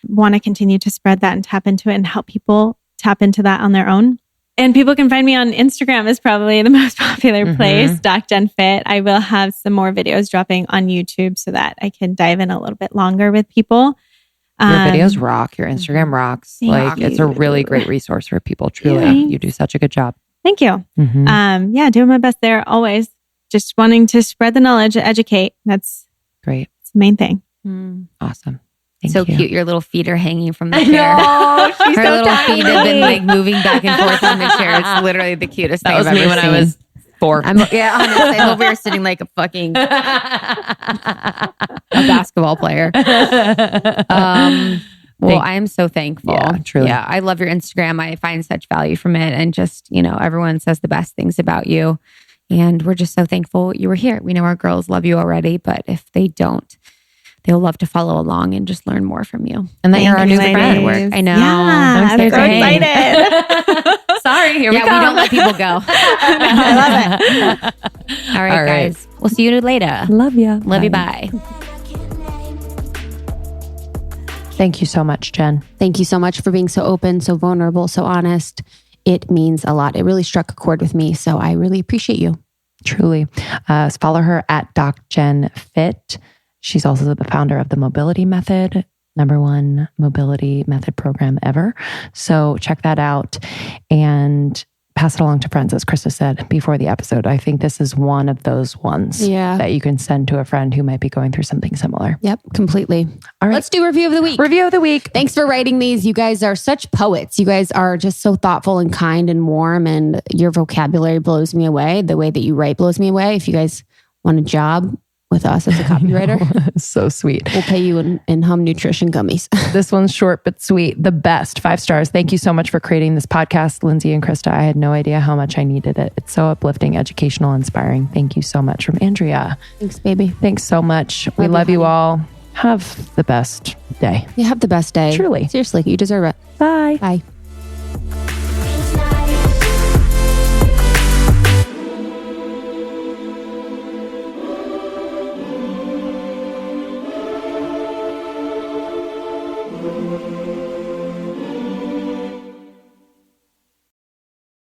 Want to continue to spread that and tap into it and help people tap into that on their own. And people can find me on Instagram is probably the most popular place, DocJenFit. I will have some more videos dropping on YouTube so that I can dive in a little bit longer with people. Your videos rock. Your Instagram rocks. It's a really great resource for people. Truly, you do such a good job. Thank you. Doing my best there always. Just wanting to spread the knowledge, educate. That's great. It's the main thing. Awesome. Thank you. Cute. Your little feet are hanging from the chair. Her so little feet have been like moving back and forth on the chair. It's literally the cutest thing I've ever seen. That was me when I was 4. Honestly, I hope we were sitting like a fucking a basketball player. I am so thankful. Yeah, truly. Yeah, I love your Instagram. I find such value from it. And just, everyone says the best things about you. And we're just so thankful you were here. We know our girls love you already, but if they don't, they'll love to follow along and just learn more from you. And that you're our new friend. I know. Yeah, I'm so excited. Sorry, here we come. We don't let people go. I love it. All right, guys. We'll see you later. Love you. Love you. Bye. Thank you so much, Jen. Thank you so much for being so open, so vulnerable, so honest. It means a lot. It really struck a chord with me. So I really appreciate you. Truly. Follow her at DocJenFit. She's also the founder of the Mobility Method, #1 mobility method program ever. So check that out and pass it along to friends, as Krista said before the episode. I think this is one of those ones that you can send to a friend who might be going through something similar. Yep, completely. All right. Let's do review of the week. Review of the week. Thanks for writing these. You guys are such poets. You guys are just so thoughtful and kind and warm, and your vocabulary blows me away. The way that you write blows me away. If you guys want a job with us as a copywriter. So sweet. We'll pay you in Hum Nutrition gummies. This one's short but sweet. The best. 5 stars. Thank you so much for creating this podcast, Lindsay and Krista. I had no idea how much I needed it. It's so uplifting, educational, inspiring. Thank you so much. From Andrea. Thanks, baby. Thanks so much. We love you all. Have the best day. You have the best day. Truly. Seriously, you deserve it. Bye. Bye.